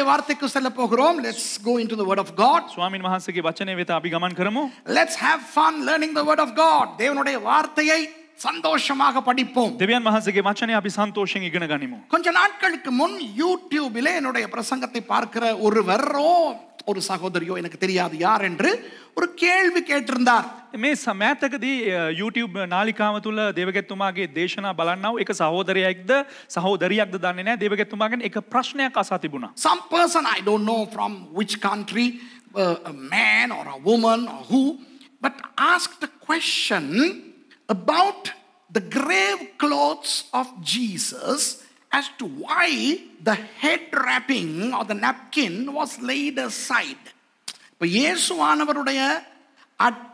தேவனுடைய வார்த்தைக்கு செல்ல போகிறோம். Let's go into the word of God. ස්වාමින් වහන්සේගේ වචනය වෙත අපි ගමන් කරමු. Let's have fun learning the word of God. தேவனுடைய வார்த்தையை சந்தோஷமாக படிப்போம். දෙවියන් වහන්සේගේ වචනය අපි සන්තෝෂයෙන් ඉගෙන ගනිමු. கொஞ்ச நாட்களுக்கு முன் யூடியூபிலே என்னுடைய பிரசங்கத்தை பார்க்கிற ஒருவரோ ஒரு சகோதரியோ எனக்கு தெரியாது யார் என்று ஒரு கேள்வி கேட்டிருந்தார். මේ සමෑතකදී YouTube නාලිකාව තුල දේවගැතුමාගේ දේශනා බලන්නව එක සහෝදරයෙක්ද සහෝදරියක්ද දන්නේ නැහැ. දේවගැතුමාගෙන් එක ප්‍රශ්නයක් අසා තිබුණා. Some person, I don't know from which country, a man or a woman or who, but asked a question about the grave clothes of Jesus as to why the head wrapping or the napkin was laid aside. இப்ப இயேசுவானவருடைய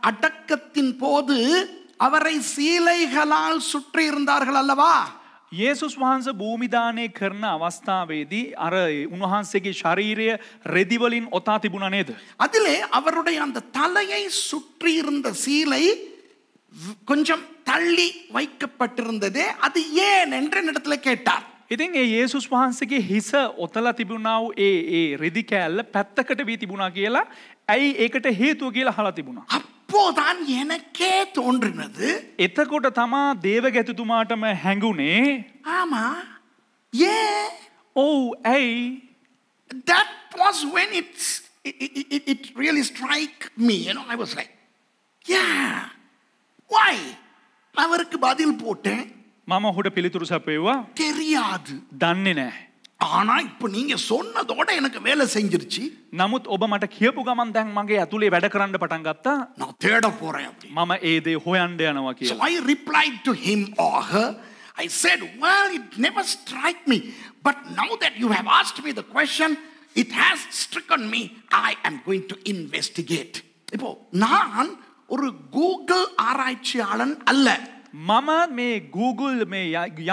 அடக்கத்தின் போது அவரை சீலைகளால் சுற்றி இருந்தார்கள் அல்லவா? යේසුස් වහන්සේ භූමි දානය කරන අවස්ථාවේදී අර උන්වහන්සේගේ ශරීරය රෙදි වලින් ඔතා තිබුණා නේද? அதிலே அவருடைய அந்த தலையை சுற்றி இருந்த சீலை கொஞ்சம் தள்ளி வைக்கப்பட்டிருந்ததே, அது ஏன் என்று என்னிடத்துல கேட்டார். ඉතින් ඒ යේසුස් වහන්සේගේ හිස ඔතලා තිබුණා වූ ඒ රෙදි කෑල්ල පැත්තකට වී තිබුණා කියලා ඇයි ඒකට හේතුව කියලා අහලා තිබුණා. அப்போதான் எனக்கே தோன்றினது, එතකොට තමා දේවගැතිතුමාටම හැඟුණේ ஆமா ஏன்? ඔව් ඇයි? That was when it really struck me, I was like, yeah, why? அவருக்கு பதில் போட்டேன், මම ඔහුට පිළිතුරු සපයුවා தெரியாது. දන්නේ නැහැ. ஆனா இப்ப நீங்க சொன்னதோட எனக்கு வேலை செஞ்சிருச்சு. නමුත් ඔබ මට කියපු ගමන් දැන් මගේ ඇතුලේ වැඩ කරන්න පටන් ගත්තා. நான் தேட போறேன் அப்படி. මම ඒ දේ හොයන්න යනවා So කියලා. I replied to him or her. I said, well, it never struck me, but now that you have asked me the question, it has stricken me. I am going to investigate. இப்போ நான் ஒரு Google ஆராய்ச்சியாளன் அல்ல. මම මේ Google මේ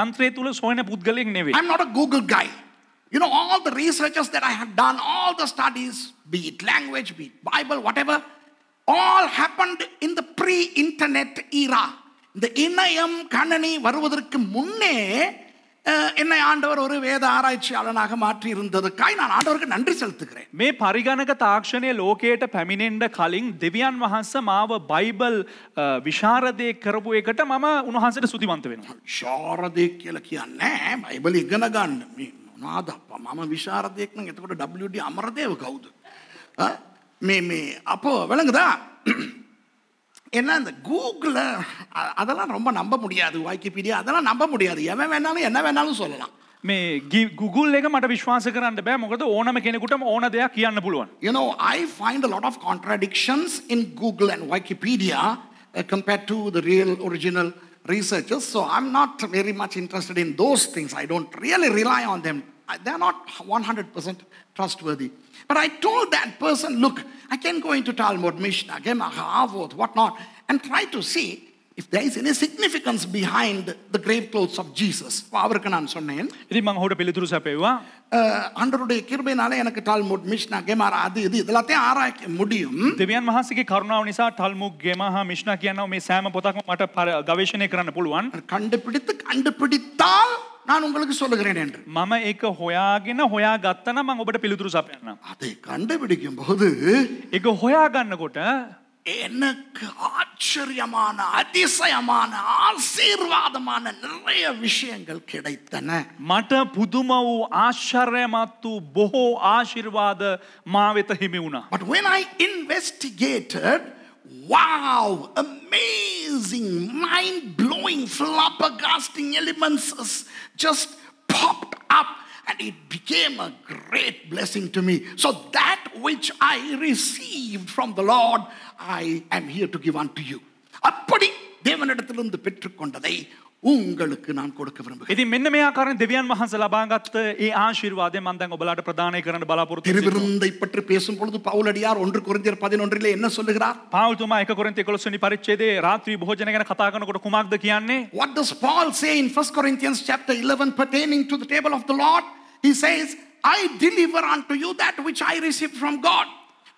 යන්ත්‍රය තුල සොයන පුද්ගලයෙක් නෙවෙයි. I'm not a Google guy. All the researches that I have done, all the studies, be it language, be it Bible, whatever, all happened in the pre-internet era. இந்த இணையம் கணனி வருவதற்கு முன்னே என்னை ஆண்டவர் ஒரு வேத ஆராய்ச்சியாளனாக மாற்றி இருந்ததுக்காய் நான் ஆண்டவருக்கு நன்றி செலுத்துகிறேன். මේ පරිගණක තාක්ෂණය ලෝකයට පැමිණෙන්න කලින් දෙවියන් වහන්සේ මාව බයිබල් විශාරදයක් කරපු එකට මම උන්වහන්සේට ස්තුතිවන්ත වෙනවා. විශාරදයක් කියලා කියන්නේ බයිබල් ඉගෙන ගන්න. මොනවාද අප්පා මම විශාරදයක් නම් එතකොට WD අමරදේව කවුද? මේ අපෝ விளங்குதா? என்ன இந்த கூகுள் அதெல்லாம் ரொம்ப நம்ப முடியாது. வைக்கிபீடியா அதெல்லாம் நம்ப முடியாது. எவன் வேணாலும் என்ன வேணாலும் சொல்லலாம். මේ Google එක මට විශ්වාස කරන්න බෑ. මොකද ඕනම කෙනෙකුටම ඕන දෙයක් කියන්න පුළුවන්. I find a lot of contradictions in Google and Wikipedia compared to the real original researchers. So I'm not very much interested in those things. I don't really rely on them. They're not 100% trustworthy. But I told that person, look, I can go into Talmud, Mishnah, Gemara, Avot, whatnot, and try to see if there is any significance behind the grave clothes of Jesus. அவருக்கு நான் சொன்னேன். ඉතින් මම ඔහුට පිළිතුරු සපයුවා. ஆண்டவருடைய கிருபையினால எனக்கு டால்முட், மிஷ்னா, கெமாரா அது இது இதெல்லாத்தையும் ஆராய்க்க முடியும். දෙවියන් වහන්සේගේ කරුණාව නිසා ටල්මුඩ්, ගෙමහා, මිෂ්නා කියනවා මේ සෑම පොතක්ම මට ගවේෂණය කරන්න පුළුවන්. கண்டுபிடித்தால் நான் உங்களுக்கு சொல்லுகிறேன் என்று. මම ඒක හොයා ගත්තා නම් මම ඔබට පිළිතුරු සපයන්නම්. அதை கண்டுபிடிக்கும் போது ඒක හොයා ගන්නකොට எனக்கு ஆச்சரியமான அதிசயமான ஆசீர்வாதமான நிறைய விஷயங்கள் கிடைத்தன. මට පුදුම වූ ආශ්චර්යමත් වූ බොහෝ ආශිර්වාද මා වෙත හිමි වුණා. But when I investigated, wow, amazing, mind-blowing, flabbergasting elements just popped up and it became a great blessing to me. So that which I received from the Lord, I am here to give unto you. அப்படி தேவனிடத்திலிருந்து பெற்றுக்கொண்டதை உங்களுக்கு நான் கொடுக்க விரும்புகிறேன். ඉතින් මෙන්න මේ ආකාරයෙන් දෙවියන් වහන්සේ ලබාගත් ඒ ආශිර්වාදය මම දැන් ඔබලාට ප්‍රදානය කරන්න බලාපොරොත්තු වෙනවා. திருவிருந்தை பற்றி பேசும் பொழுது பவுலடியார் 1 கொரிந்தியர் 11 என்ன சொல்லுகிறார்? පාවුල්තුමා 1 කොරින්ති 11 වෙනි පරිච්ඡේදයේ රාත්‍රී භෝජන ගැන කතා කරනකොට කුමක්ද කියන්නේ? What does Paul say in 1 Corinthians chapter 11 pertaining to the table of the Lord? He says, I deliver unto you that which I received from God.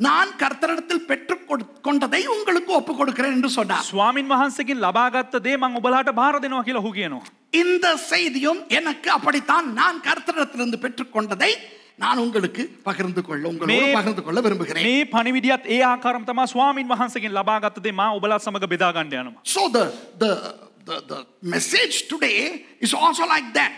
நான் கர்த்தரிடத்தில் பெற்றுக்கொண்டதை உங்களுக்கு ஒப்பு கொடுக்கிறேன் என்று சொன்னார். ස්වාමින් වහන්සේගෙන් ලබාගත් දේ මම ඔබලාට බාර දෙනවා කියලා ඔහු කියනවා. இந்த செய்தியும் எனக்கு அப்படித்தான். நான் கர்த்தரிடத்திலிருந்து பெற்றுக்கொண்டதை நான் உங்களுக்கு பகிர்ந்து கொள்ள விரும்புகிறேன். මේ පණිවිඩයත් ඒ ආකාරම තමයි ස්වාමින් වහන්සේගෙන් ලබාගත් දේ මා ඔබලා සමග බෙදා ගන්න යනවා. So the message today is also like that.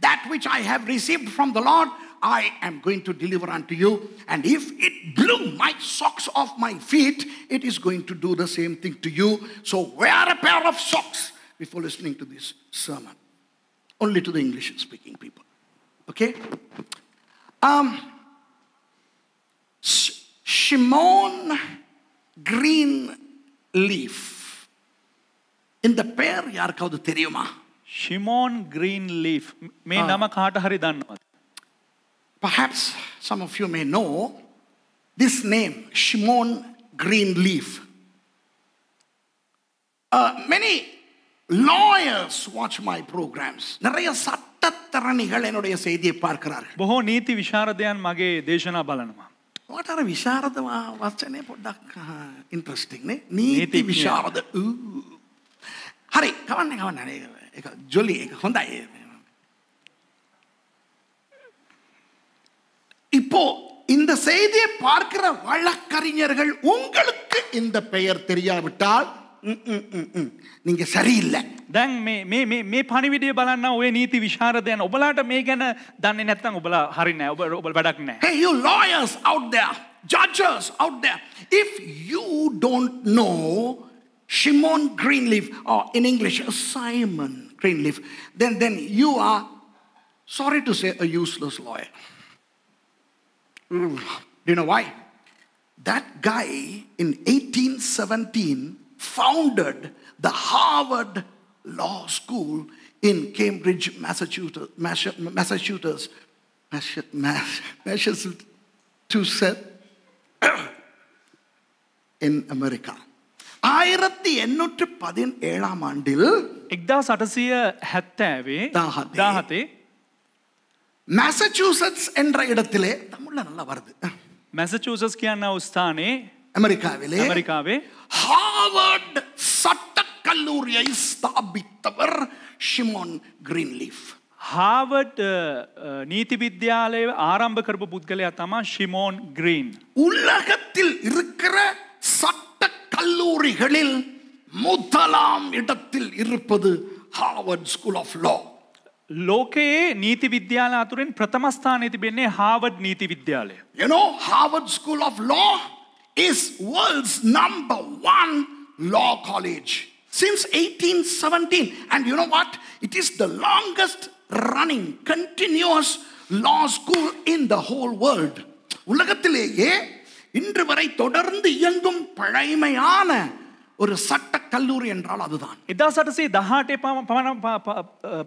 That which I have received from the Lord, I am going to deliver unto you. And if it blew my socks off my feet, it is going to do the same thing to you. So wear a pair of socks before listening to this sermon. Only to the English speaking people. Okay? Shimon Greenleaf. இந்த பேர் யாருக்காவது தெரியுமா? Shimon Greenleaf. මේ නම කාට හරි දන්නවද? Perhaps some of you may know this name, Shimon Greenleaf. Many lawyers watch my programs. நிறைய சட்டத்தரணிகள் என்னுடைய செய்தியை பார்க்கிறார்கள். බොහෝ නීති විශාරදයන් මගේ දේශනා බලනවා. What are විශාරද වචනේ පොඩ්ඩක් interesting නේ? නීති විශාරද. හරි, කවන්නේ. ඒක ජොලි ඒක හොඳයි. இப்போ இந்த செய்தியை பார்க்கிற வழக்கறிஞர்கள் உங்களுக்கு இந்த பெயர் தெரியாவிட்டால் நீங்க சரியில்லை. දැන් මේ පණිවිඩය බලන්න ඔය නීති විශාරදයන් ඔබලාට මේ ගැන දන්නේ නැත්නම් ඔබලා හරි නෑ. ඔබ වැඩක් නෑ. Hey, you lawyers out there, judges out there, if you don't know Shimon Greenleaf, or in English Simon Greenleaf, then you are, sorry to say, a useless lawyer. Do you know why? That guy in 1817 founded the Harvard Law School in Cambridge, Massachusetts, in America. 1817 ஆண்டில் 1870 Massachusetts என்ற இடத்திலே தமிழ்ல நல்லா வருது. Massachusetts කියනා ස්ථානයේ அமெரிக்காவிலே Harvard சட்டக் கல்லூரியை ஸ்தாபித்தவர் ஷிமோன் கிரீன்லீஃப். හාවර්ඩ් නීති විද්‍යාලය ආරම්භ කරපු පුද්ගලයා තමයි ஷிமோன் கிரீன். உலகத்தில் இருக்கிற சட்ட கல்லூரிகளில் முதலாம் இடத்தில் இருப்பது ஹார்வர்ட் ஸ்கூல் ஆஃப் லா. ලෝකයේ නීති විද්‍යාල අතුරින් ප්‍රථම ස්ථානයේ තිබෙන්නේ හාවර්ඩ් නීති විද්‍යාලය. You know, Harvard School of Law is world's #1 law college since 1817. And you know what? It is the longest running continuous law school in the whole world. உலகத்திலேயே இன்று வரை தொடர்ந்து இயங்கும் பழைமையான ஒரு சட்ட කල්ලූරිය என்றால் அதுதான். 1818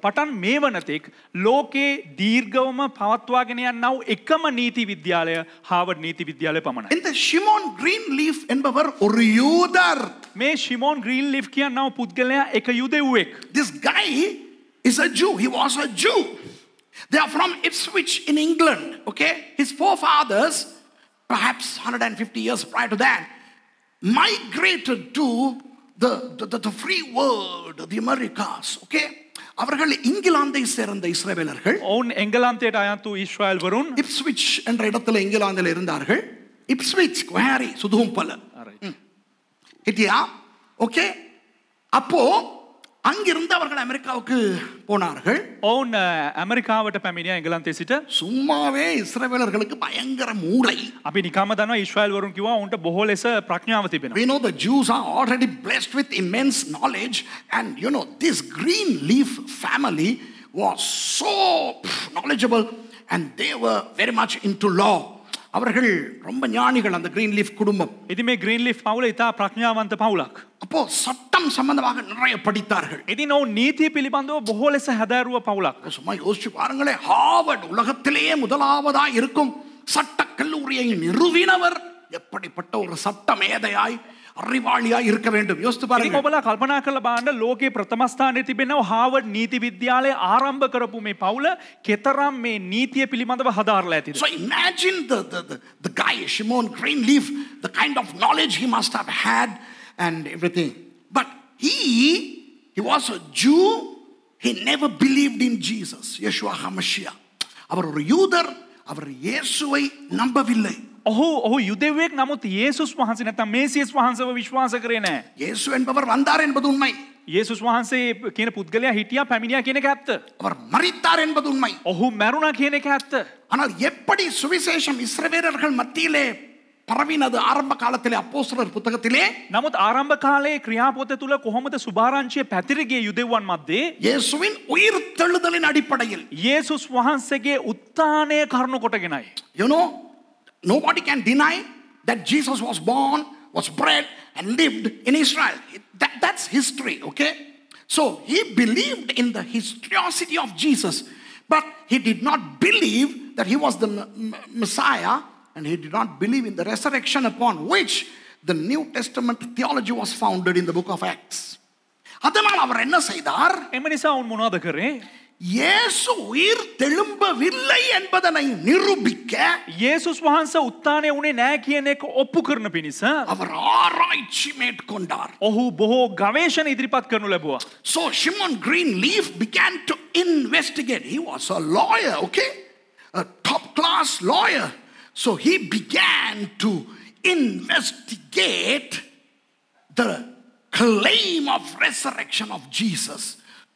පටන් මේ වනතෙක් ලෝකේ දීර්ඝවම පවත්වාගෙන යන්නව එකම නීති විද්‍යාලය හාවර්ඩ් නීති විද්‍යාලය පමණයි. இந்த ஷிமோன் கிரீன்லீஃப் என்பவர் ஒரு யூதர். මේ ஷிமோன் கிரீன்லீஃப் කියනව පුද්ගලයා එක යුදෙව්වෙක්. This guy is a Jew. He was a Jew. They are from Ipswich in England. Okay? His forefathers, perhaps 150 years prior to that, migrated to the free world, the Americas. Okay? அவர்கள் இங்கிலாந்தை சேர்ந்த இஸ்ரவேலர்கள். ඔවුන් එංගලන්තයට අයත් වූ ඊශ්‍රායෙල් වරුන් Ipswich என்ற இடத்துல இங்கிலாந்தில் இருந்தார்கள். இப்ஸ்விச் குவாரி சுதும்பல. ஹிட்டியா? ஓகே? அப்போ அங்கிருந்து அவர்கள் அமெரிக்காவுக்கு போனார்கள். ඔවුන් ඇමරිකාවට පැමිණියා එංගලන්තයේ සිට. சும்மாவே இஸ்ரவேலர்களுக்கு பயங்கர மூளை. අපි නිකම්ම දන්නවා ඊශ්‍රායෙල් වරුන් කිව්වා උන්ට බොහෝ ලෙස ප්‍රඥාව තිබෙනවා. We know the Jews are already blessed with immense knowledge, and you know this Greenleaf family was so knowledgeable and they were very much into law. அவர்கள் ரொம்ப ஞானிகள் அந்த கிரீன்லீஃப் குடும்பம். ඉතින් මේ ග්‍රීන්ලීෆ් පවුල ඉතා ප්‍රඥාවන්ත පවුලක්. அப்போ சட்டம் சம்பந்தமாக நிறைய படித்தார்கள். ඉතින් ඔවුන් නීතිය පිළිබඳව බොහෝ ලෙස හැදෑරුව පවුලක්. சும்மா யோசிச்சு பாருங்களே, ஹார்வர்ட் உலகத்திலேயே முதலாவதா இருக்கும் சட்ட கல்லூரியை நிறுவினவர் எப்படிப்பட்ட ஒரு சட்ட மேதையாய் அறிவாளியாய் இருக்க வேண்டும். யோசித்து பாருங்க. ඉතින් ඔබලා කල්පනා කරලා බලන්න ලෝකේ ප්‍රථම ස්ථානයේ තිබෙනව හාවර්ඩ් නීති විද්‍යාලය ආරම්භ කරපු මේ පවුල කෙතරම් මේ නීතිය පිළිබඳව හදාarලා ඇතිද? So imagine the guy Shimon Greenleaf, the kind of knowledge he must have had and everything. But he was a Jew. He never believed in Jesus, Yeshua HaMashiach. அவர் ஒரு யூதர். அவர் இயேசுவை நம்பவில்லை. ඔහු යුදෙව්වෙක් නමුත් යේසුස් වහන්සේ නැත්නම් මේසියස් වහන්සේව විශ්වාස කරේ නැහැ. இயேசு என்பவர் வந்தார் என்பது உண்மை. යේසුස් වහන්සේ කියන පුද්ගලයා හිටියා පැමිණියා කියන එක ඇත්ත. அவர் மரித்தார் என்பது உண்மை. ඔහු මැරුණා කියන එක ඇත්ත. ஆனால் எப்படி சுவிசேஷம் இஸ்ரவேலர்கள் மத்தியிலே பரவினது ஆரம்ப காலத்திலே அப்போஸ்தலர் புத்தகத்திலே නමුත් ආරම්භ කාලයේ ක්‍රියාපොත තුල කොහොමද සුභාරංචිය පැතිර ගියේ යුදෙව්වන් මැද්දේ? இயேசுவின் உயிர் தெழுதலின் அடிப்படையில். යේසුස් වහන්සේගේ උත්ථානය කරුණු කොටගෙනයි. You know, nobody can deny that Jesus was born, was bred and lived in Israel. That's history, okay? So he believed in the historicity of Jesus, but he did not believe that he was the Messiah, and he did not believe in the resurrection upon which the New Testament theology was founded in the book of Acts. அதனால் அவர் என்ன செய்தார்? එම නිසා උන් මොනවද කරේ? இயேசு உயிர் தெழும்பவில்லை என்பதனை நிரூபிக்க යේසුස් වහන්සේ උත්ථානය වුණේ නැහැ කියන එක ඔප්පු කරන පිණිස அவர் ஆராய்ச்சி மேற்கொண்டார். ඔහු බොහෝ ගවේෂණ ඉදිරිපත් කරනු ලැබුවා. So Shimon Greenleaf began to investigate. He was a lawyer, okay? A top class lawyer. So he began to investigate the claim of resurrection of Jesus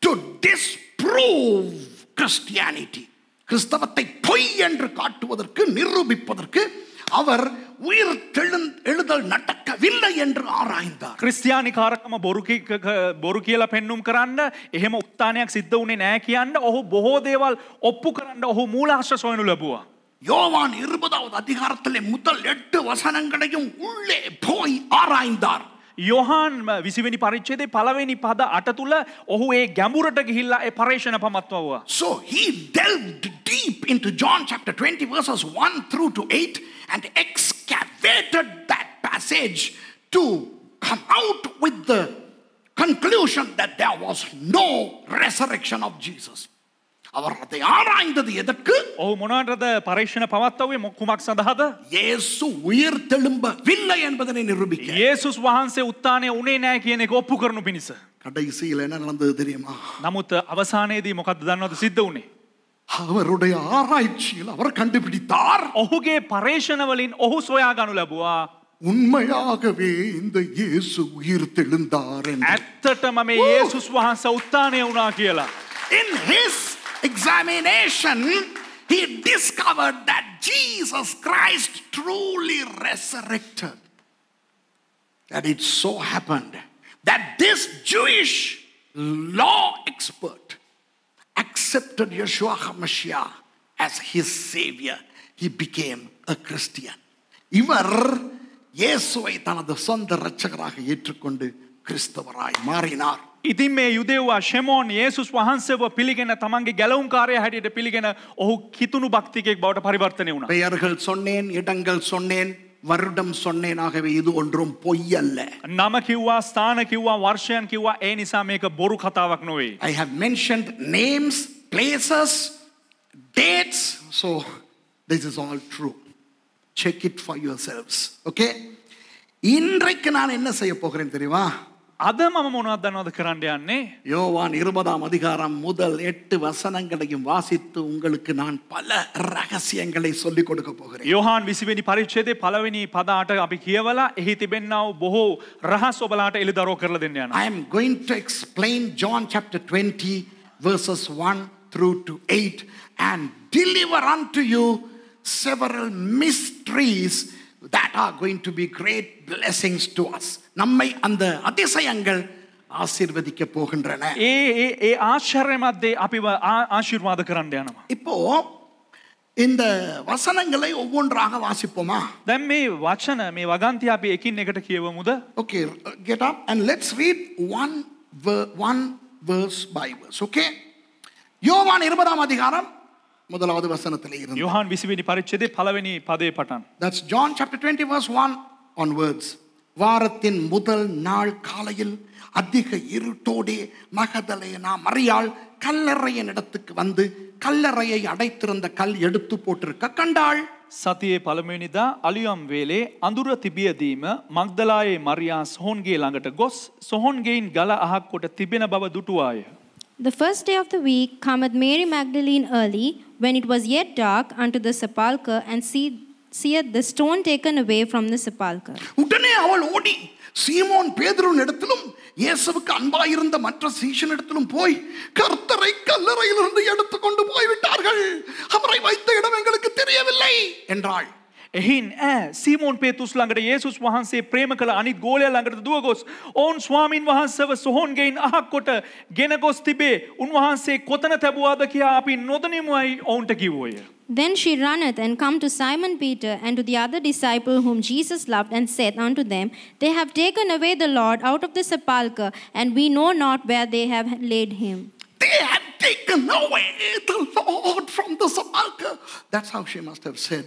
to disprove Christianity. கிறிஸ்தவத்தை பொய் என்று காட்டுவதற்கு நிரூபிப்பதற்கு அவர் உயிர் எழுதல் நடக்கவில்லை என்று ஆராய்ந்தார். ක්‍රිස්තියානි කාරකම බොරු කියලා පෙන්눔 කරන්න එහෙම උත්ථානයක් සිද්ධ වුණේ නැහැ කියන්න ඔහු බොහෝ දේවල් ඔප්පු කරන්න ඔහු මූලාශ්‍ර සොයනු ලැබුවා. யோவான் 20வது அதிகாரத்திலே முதல் 8 வசனங்களையும் உள்ளே போய் ஆராய்ந்தார். යොහාන් 20 වෙනි පරිච්ඡේදයේ පළවෙනි පද 8 තුල ඔහු ඒ ගැඹුරට ගිහිල්ලා ඒ පරීක්ෂණ පමත්වුවා. So he delved deep into John chapter 20 verses 1 through to 8 and excavated that passage to come out with the conclusion that there was no resurrection of Jesus. அவர் அதை ஆராய்ந்தது எதற்கு? ඔහු මොනවටද පරීක්ෂණ පවත්වුවේ කුමක් සඳහාද? இயேசு உயிர் தெழும்பவில்லை என்பதனை நிரூபிக்க. යේසුස් වහන්සේ උත්ථානය වුණේ නැහැ කියන එක ඔප්පු කරනු පිණිස. கடைசியில் என்ன நடந்தது தெரியுமா? නමුත් අවසානයේදී මොකක්ද දන්නවද සිද්ධ වුණේ? அவருடைய ஆராய்ச்சியில் அவர் கண்டுபிடித்தார். ඔහුගේ පරීක්ෂණ වලින් ඔහු සොයා ගනු ලැබුවා. உண்மையாகவே இந்த இயேசு உயிர் தெழுந்தார் என்று. ඇත්තටම මේ යේසුස් වහන්සේ උත්ථානය වුණා කියලා. In his examination, he discovered that Jesus Christ truly resurrected. And it so happened that this Jewish law expert accepted Yeshua HaMashiach as his savior. He became a Christian. இவர் இயேசுவை தனது சொந்த இரட்சகராக ஏற்றுக்கொண்டு கிறிஸ்தவராய் மாறினார். ඉතින් මේ යුදෙව්වා ෂෙමෝන් යේසුස් වහන්සේව පිළිගෙන තමන්ගේ ගැලවුම්කාරයා හැටියට පිළිගෙන ඔහු කිතුණු භක්තිකයෙක් බවට පරිවර්තනය වුණා. பெயர்கள் சொன்னேன், இடங்கள் சொன்னேன், வருடம் சொன்னேன். ஆகவே இது ஒன்றும் பொய் அல்ல. නම කිව්වා, ස්ථාන කිව්වා, වර්ෂයන් කිව්වා. ඒ නිසා මේක බොරු කතාවක් නෙවෙයි. I have mentioned names, places, dates. So this is all true. Check it for yourselves. Okay? இன்றைக்கு நான் என்ன செய்ய போகிறேன் தெரியுமா? අද මම මොනවද දන්නවද කරන්න යන්නේ? யோவான் 20ஆம் அதிகாரம் முதல் 8 வசனங்களையும் வாசித்து உங்களுக்கு நான் பல ரகசியங்களை சொல்லிக் கொடுக்க போகிறேன். යොහාන් 20 වෙනි පරිච්ඡේදයේ පළවෙනි පද 8 අපි කියවලා එහි තිබෙනා වූ බොහෝ රහස් ඔබලාට එළිදරව් කරලා දෙන්න යනවා. I am going to explain John chapter 20 verses 1 through to 8 and deliver unto you several mysteries that are going to be great blessings to us. நம்மை அந்த அதிசயங்கள் ஆசீர்வதிக்க போகின்றன. ඒ ආශ්චර්ය මැද්දේ අපිව ආශිර්වාද කරන්න යනවා. இப்போ இந்த வசனங்களை ஒவ்வொன்றாக வாசிப்போமா? දැන් මේ වචන මේ වගන්ති අපි එකින් එකට කියවමුද? Okay, get up and let's read one verse by verse. Okay? யோவான் 20ஆம் அதிகாரம் முதலாவது வசனத்திலே இருந்து. யோவான் 20 වෙනි පරිච්ඡේදයේ පළවෙනி පදේ පටන්. That's John chapter 20 verse 1 onwards. வாரத்தின் முதல் நாள் காலையில் அதிக இருட்டோடே மகதலேனா மரியாள் கல்லறையின் இடத்துக்கு வந்து கல்லறையை அடைத்திருந்த கல் எடுத்து போட்டிருக்க கண்டாள். සතියේ පළමුවෙනිදා අලියම් වේලේ අඳුර තිබියදීම මග්දලායේ මරියා සොහොන්ගේ ළඟට ගොස් සොහොන්ගෙයින් ගල අහක් කොට තිබෙන බව දුටුවාය. The first day of the week cometh Mary Magdalene early, when it was yet dark, unto the sepulchre, and seeth the stone taken away from the sepulchre. உடனே அவள் ஓடி சீமோன் பேதுருவின் இடத்திலும் இயேசுவுக்கு அன்பாயிருந்த மற்ற சீஷனிடத்திலும் போய் கர்த்தரை கல்லறையிலிருந்து எடுத்து கொண்டு போய்விட்டார்கள், அவரை வைத்த இடம் எங்களுக்கு தெரியவில்லை என்றாள். එහින් සීමෝන් පේතුස් ළඟට යේසුස් වහන්සේ ප්‍රේම කළ අනිත් ගෝලයා ළඟට දුව ගොස් ඔවුන් ස්වාමින් වහන්සේව සොහොන්ගෙයින් අහක් කොට ගෙන ගොස් තිබේ. උන්වහන්සේ කොතන තැබුවාද කියා අපි නොදනිමුයි ඔවුන්ට කිව්වෝය. Then she runneth and come to Simon Peter and to the other disciple whom Jesus loved, and saith unto them, They have taken away the Lord out of the sepulchre, and we know not where they have laid him. They had taken away the Lord from the sepulchre. That's how she must have said.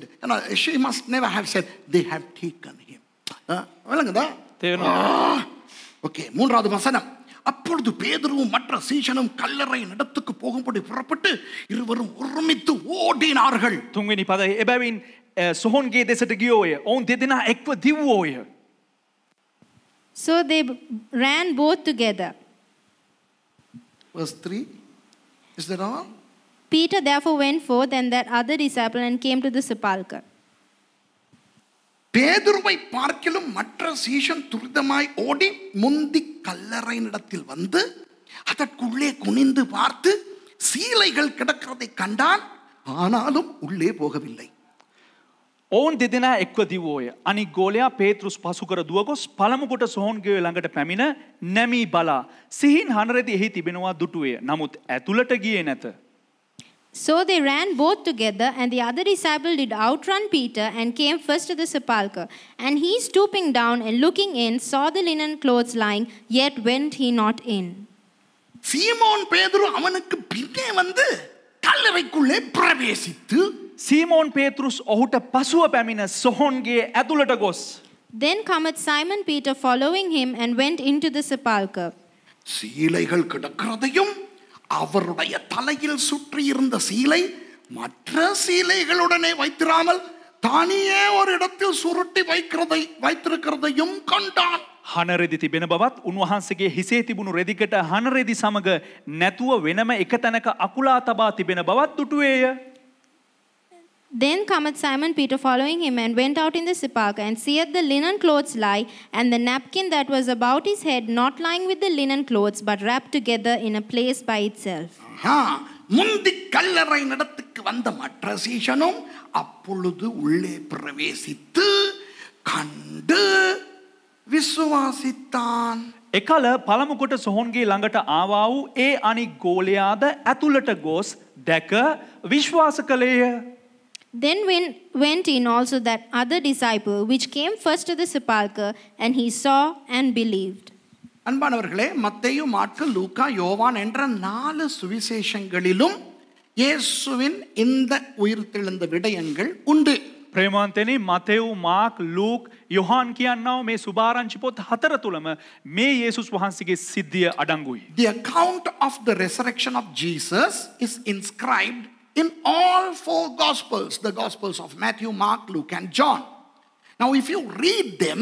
She must never have said, they have taken him. Okay, மூன்றாவது வசனம். அப்பொழுது பேதுருவும் மற்ற சீஷனும் கல்லறையின் இடத்துக்கு போகும்படி புறப்பட்டு இருவரும் ஒருமித்து ஓடினார்கள். තුන්වෙනි පදය එබැවින් සොහොන්ගේ දෙසට ගියෝය. ඔවුන් දෙදෙනා එක්ව දිව්වෝය. So they ran both together. Verse 3. Is that all? Peter therefore went forth and that other disciple and came to the sepulchre. பேதுருவை பார்க்கிலும் மற்ற சீஷன் துரிதமாய் ஓடி முந்தி கல்லறையினிடத்தில் வந்து அதற்குள்ளே குனிந்து பார்த்து சீலைகள் கிடக்கிறதை கண்டான், ஆனாலும் உள்ளே போகவில்லை. ඔවුන් දෙදෙනා එක්ව දිව්වෝය. අනික් ගෝලයා පේතෘස් පසුකර දුවගොස් පළමුකොට සොහොන්ගේ ළඟට පැමිණ නැමී බලා සිහින් හනරෙදි එහි තිබෙනවා දුටුවේ. නමුත් ඇතුළට ගියේ නැත. So they ran both together, and the other disciple did outrun Peter and came first to the sepulchre. And he, stooping down and looking in, saw the linen clothes lying, yet went he not in. சீமோன் பேதுரு அவனுக்கு பின்னே வந்து கல்லறைக்குள்ளே பிரவேசித்து සීමෝන් පේතෘස් ඔහුට පසුව පැමිණ සොහොන්ගේ ඇතුළට ගොස්. Then cometh Simon Peter following him, and went into the sepulchre. சீலைகள் கிடக்கிறதையும் அவருடைய தலையில் சுற்றி இருந்த சீலை மற்ற சீலைகளுடனே வைத்திராமல் தானியே ஒரு இடத்தில் சுருட்டி வைத்திருக்கிறதையும் கண்டான். හනරෙදි තිබෙන බවත් උන්වහන්සේගේ හිසේ තිබුණු රෙදිකට හනරෙදි සමග නැතුව වෙනම එක තැනක අකුලා තබා තිබෙන බවත් දුටුවේය. Then cometh Simon Peter following him, and went out in the sepulchre, and seeth the linen clothes lie, and the napkin that was about his head not lying with the linen clothes, but wrapped together in a place by itself. முந்தி கல்லறை நடத்துக்கு வந்த மற்ற சீஷனும் அப்பொழுது உள்ளே பிரவேசித்து கண்டு விசுவாசித்தான். එකල පළමුකොට සොහොන්ගේ ළඟට ආවා වූ ඒ අනික් ගෝලයාද ඇතුළට ගොස් දැක විශ්වාස කළේය. Then went in also that other disciple, which came first to the sepulchre, and he saw and believed. அன்பானவர்களே, மத்தேயு, மாற்கு, லூக்கா, யோவான் என்ற 4 சுவிசேஷங்களிலும் இயேசுவின் இந்த உயிர்த்தெழுந்த விடயங்கள் உண்டு. ප්‍රේමවන්තනි, මතෙව්, මාක්, ලූක්, යොහාන් කියන්නව මේ සුභාරංචි පොත් 4 තුලම මේ යේසුස් වහන්සේගේ සිද්ධිය අඩංගුයි. The account of the resurrection of Jesus is inscribed in all 4 Gospels, the Gospels of Matthew, Mark, Luke and John. Now if you read them,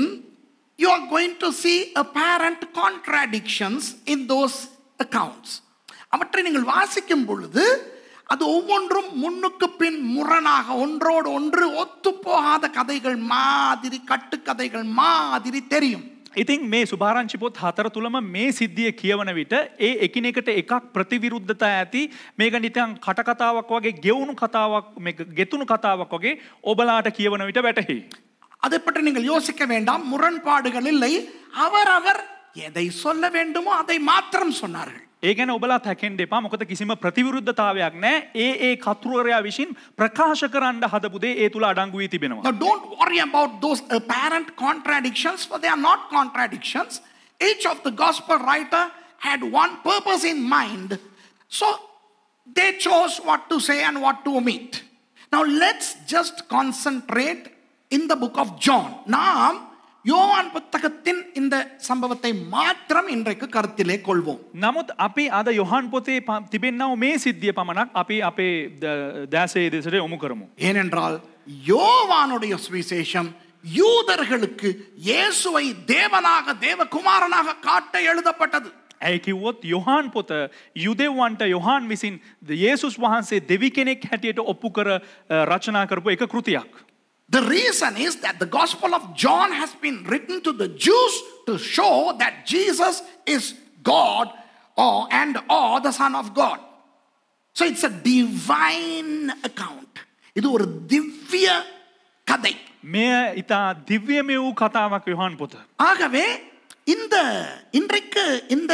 you are going to see apparent contradictions in those accounts. அவற்றை நீங்கள் வாசிக்கும் பொழுது அது ஒவ்வொன்றும் முன்னுக்கு பின் முரணாக ஒன்றோடு ஒன்று ஒத்துப்போகாத கதைகள் மாதிரி, கட்டுக்கதைகள் மாதிரி தெரியும். ඉතින් මේ සුභාරංචි පොත් 4 තුලම මේ සිද්ධිය කියවන විට ඒ එකිනෙකට එකක් ප්‍රතිවිරුද්ධතා ඇති මේක නිකන් කටකතාවක් වගේ ගෙවුණු කතාවක් මේක ගෙතුණු කතාවක් වගේ ඔබලාට කියවන විට වැටහි. அதை பற்றி நீங்கள் யோசிக்க வேண்டாம், முரண்பாடுகள் இல்லை. அவரவர் எதை சொல்ல வேண்டுமோ அதை மாத்திரம் சொன்னார்கள். ඒ ගැන ඔබලා තැකෙන්න එපා. මොකද කිසිම ප්‍රතිවිරුද්ධතාවයක් නැහැ. ඒ කතුරුවරයා විසින් ප්‍රකාශ කරන්න හදපු දේ ඒ තුල අඩංගු වී තිබෙනවා. Now don't worry about those apparent contradictions, for they are not contradictions. Each of the gospel writer had one purpose in mind. So they chose what to say and what to omit. Now let's just concentrate in the book of John. நாம் யோவான் புத்தகத்தின் இந்த சம்பவத்தை மாத்திரம் இன்றைக்கு கருத்திலே கொள்வோம். නමුත් අපි අද යොහාන් පොතේ තිබෙන්නව මේ සිද්ධිය පමණක් අපි අපේ දැසේ දෙසට යොමු කරමු. ஏனென்றால் யோவானுடைய சுவிசேஷம் யூதர்களுக்கு இயேசுவை தேவனாக தேவகுமாரனாக காட்ட எழுதப்பட்டது. ඇයි කිව්වොත් යොහාන් පොත යුදෙව්වන්ට යොහාන් විසින් යේසුස් වහන්සේ දෙවි කෙනෙක් හැටියට ඔප්පු කර රචනා කරපු එක කෘතියක්. The reason is that the Gospel of John has been written to the Jews to show that Jesus is God or the Son of God. So it's a divine account. இது ஒரு திவ்ய கதை. මෙය ඉතා දිව්‍යමය වූ කතාවක් යොහාන් පොත. ஆகவே இன்றைக்கு இந்த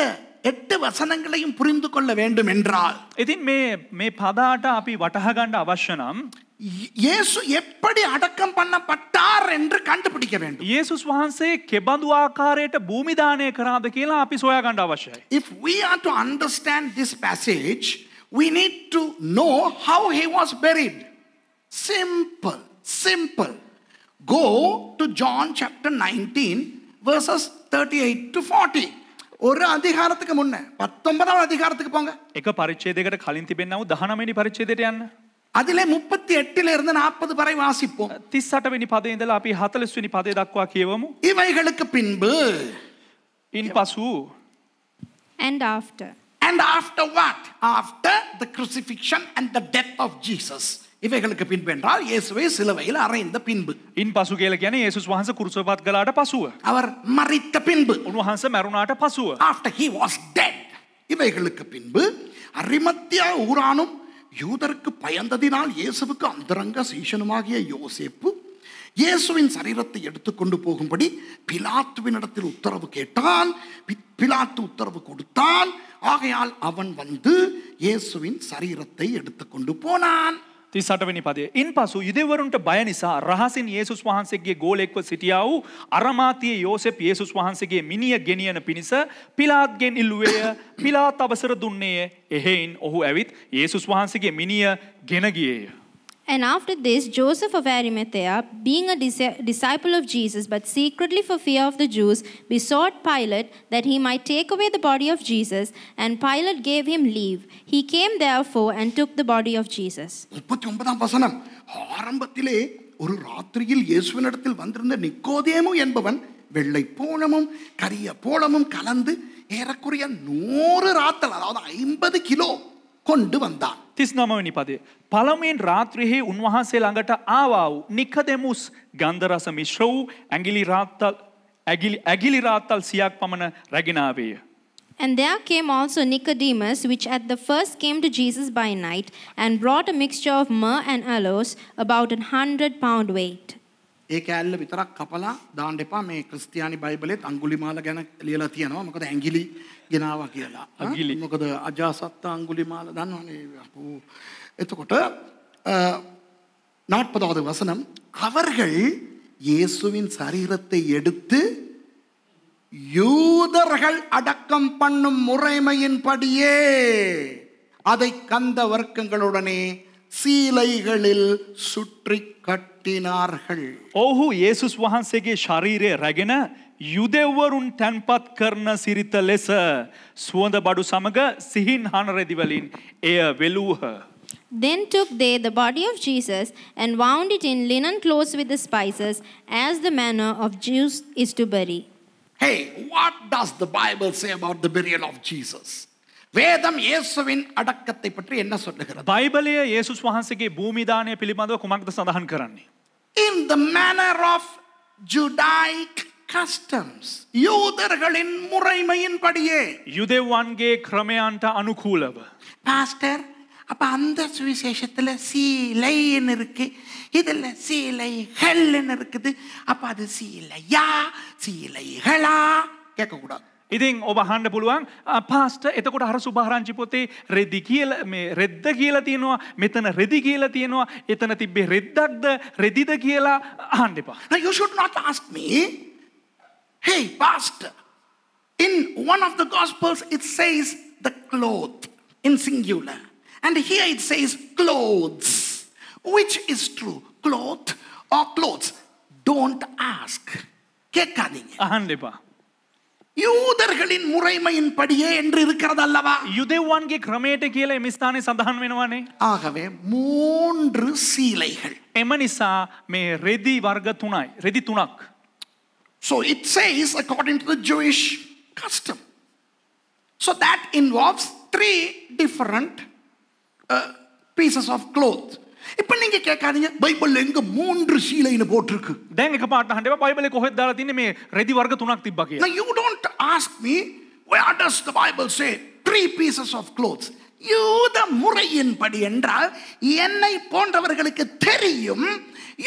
8 வசனங்களையும் புரிந்து கொள்ள வேண்டும் என்றால் ඉතින් මේ පදාට අපි වටහා ගන්න අවශ්‍ය නම් இயேசு எப்படி அடக்கம் பண்ணப்பட்டார் என்று கண்டுபிடிக்க வேண்டும். යේසුස් වහන්සේ කෙබඳු ආකාරයට භූමි දානය කරාද කියලා අපි සොයා ගන්න අවශ්‍යයි. If we are to understand this passage, we need to know how he was buried. Simple. Go to John chapter 19 verses 38 to 40. ஒரு அதிகாரத்துக்கு முன்ன 19வது அதிகாரத்துக்கு போங்க. එක පරිච්ඡේදයකට කලින් තිබෙනා වූ 19 වෙනි පරිච්ඡේදයට යන්න. அதிலே 38 இருந்து 40 வரை வாசிப்போம். 38 වෙනි පදේ ඉඳලා අපි 40 වෙනි පදේ දක්වා කියවමු. இவைகளுக்கு பின்பு ඉන්පසු And after. And after what? After the crucifixion and the death of Jesus. இவைகளுக்கு பின்பு என்றால் இயேசுவை சிலுவையில் அறைந்த பின்பு. ඉන්පසු කියලා කියන්නේ යේසුස් වහන්සේ කුරුසපත් කළාට පසුව. அவர் மரித்த பின்பு. උන්වහන්සේ මරුණාට පසුව. After he was dead. இவைகளுக்கு பின்பு அரிமத்தியா ஊரானும் யூதருக்கு பயந்ததினால் இயேசுவுக்கு அந்தரங்க சீஷனுமாகிய யோசேப்பு இயேசுவின் சரீரத்தை எடுத்துக்கொண்டு போகும்படி பிலாத்துவினிடத்தில் உத்தரவு கேட்டான். பிலாத்து உத்தரவு கொடுத்தான். ஆகையால் அவன் வந்து இயேசுவின் சரீரத்தை எடுத்துக்கொண்டு போனான். 38 වෙනි පදය. ඉන්පසු යුදෙවරුන්ට බය නිසා රහසින් යේසුස් වහන්සේගේ ගෝලෙක්ව සිටියා වූ අරමාතියේ යෝසෙප් යේසුස් වහන්සේගේ මිනිය ගෙනියන පිණිස පිලාත්ගෙන් ඉල්ලුවේය. පිලාත් අවසර දුන්නේය. එහෙයින් ඔහු ඇවිත් යේසුස් වහන්සේගේ මිනිය ගෙන ගියේය. And after this, Joseph of Arimathea, being a disciple of Jesus, but secretly for fear of the Jews, besought Pilate that he might take away the body of Jesus, and Pilate gave him leave. He came therefore and took the body of Jesus. 39ஆம் வசனம். ஆரம்பத்திலே ஒரு ராத்திரியில் இயேசுவினிடத்தில் வந்திருந்த நிக்கோதேமு என்பவன் வெள்ளை போளமும் கரிய போளமும் கலந்து ஏறக்குறைய 100 ராத்தல் அதாவது 50 கிலோ கொண்டு வந்தான். 39 වෙනි පදය. පළමුවෙන් රාත්‍රියේ උන්වහන්සේ ළඟට ආවා වූ නිකදෙමුස් ගන්ධ රස මිශ්‍ර වූ ඇඟිලි රාත්තල් 100ක් පමණ රැගෙන ආවේය. And there came also Nicodemus, which at the first came to Jesus by night, and brought a mixture of myrrh and aloes, about 100 pound weight. ඒ කෑල්ල විතරක් කපලා දාන්න එපා. මේ ක්‍රිස්තියානි බයිබලෙත් අඟුලිමාල ගැන ලියලා තියෙනවා. මොකද ඇඟිලි ගෙනාවා කියලා. ඇඟිලි. මොකද අජාසත්ත අඟුලිමාල දන්නවනේ. එතකොට 40வது வசனம். அவர்கள் இயேசுவின் சரீரத்தை எடுத்து யூதர்கள் அடக்கம் பண்ணும் முறைமையின்படியே அதை கந்த வர்க்கங்களுடனே සීලයිகளில் சுற்றி கட்டினார்கள். ඔහු යේසුස් වහන්සේගේ ශරීරය රැගෙන යුදෙව්වරුන් තැන්පත් කරන සිරිත ලෙස සුවඳ බඩු සමග සිහින් හන රෙදි වලින් එය වෙලූහ. Then took they the body of Jesus and wound it in linen clothes with the spices, as the manner of Jews is to bury. Hey, what does the Bible say about the burial of Jesus? வேதம் இயேசுவின் அடக்கத்தை பற்றி என்ன சொல்லுகிறது? බයිබලය යේසුස් වහන්සේගේ භූමි දානය පිළිබඳව කුමක්ද සඳහන් කරන්නේ? In the manner of Judaic customs. யூதர்களின் முறைமையின்படியே. යුදෙව්වන්ගේ ක්‍රමයන්ට අනුකූලව. Pastor, அப்ப அந்த சுவிசேஷத்துல சீலைன்னு இருக்கு, இதுல சீலைகள்னு இருக்குது. அப்ப அது சீலையா சீலைகளா கேட்க கூடாது. ඉතින් ඔබ අහන්න පුළුවන් පාස්ටර් එතකොට අර සුභාරංචි පොතේ රෙදි කියලා මේ රෙද්ද කියලා තියෙනවා, මෙතන රෙදි කියලා තියෙනවා, එතන තිබ්බේ රෙද්දක්ද රෙදිද කියලා අහන්න එපා. Now you should not ask me, hey pastor, in one of the gospels it says the cloth in singular, and here it says clothes. Which is true, cloth or clothes? Don't ask. கேட்காதீங்க. අහන්න එපා. யூதர்களின் முறைமையின்படியே என்று இருக்கிறது அல்லவா? යුදෙව්වන්ගේ ක්‍රමයට කියලා මේ ස්ථානයේ සඳහන් වෙනවානේ. ஆகவே 3 சீலைகள். එම නිසා මේ රෙදි වර්ග 3යි. රෙදි 3ක්. So it says according to the Jewish custom. So that involves 3 different pieces of cloth. இப்ப நீங்க கேட்காதீங்க பைபிள்ல எங்க 3 சீலைன்னு போட்டிருக்கு. දැන් එකපාරට අහන්න එපා බයිබලේ කොහෙද දාලා තින්නේ මේ රෙදි වර්ග 3ක් තිබ්බා කියලා. Now you don't ask me where does the Bible say 3 pieces of clothes. யூத முறையின்படி என்றால் என்னை போன்றவர்களுக்கு தெரியும்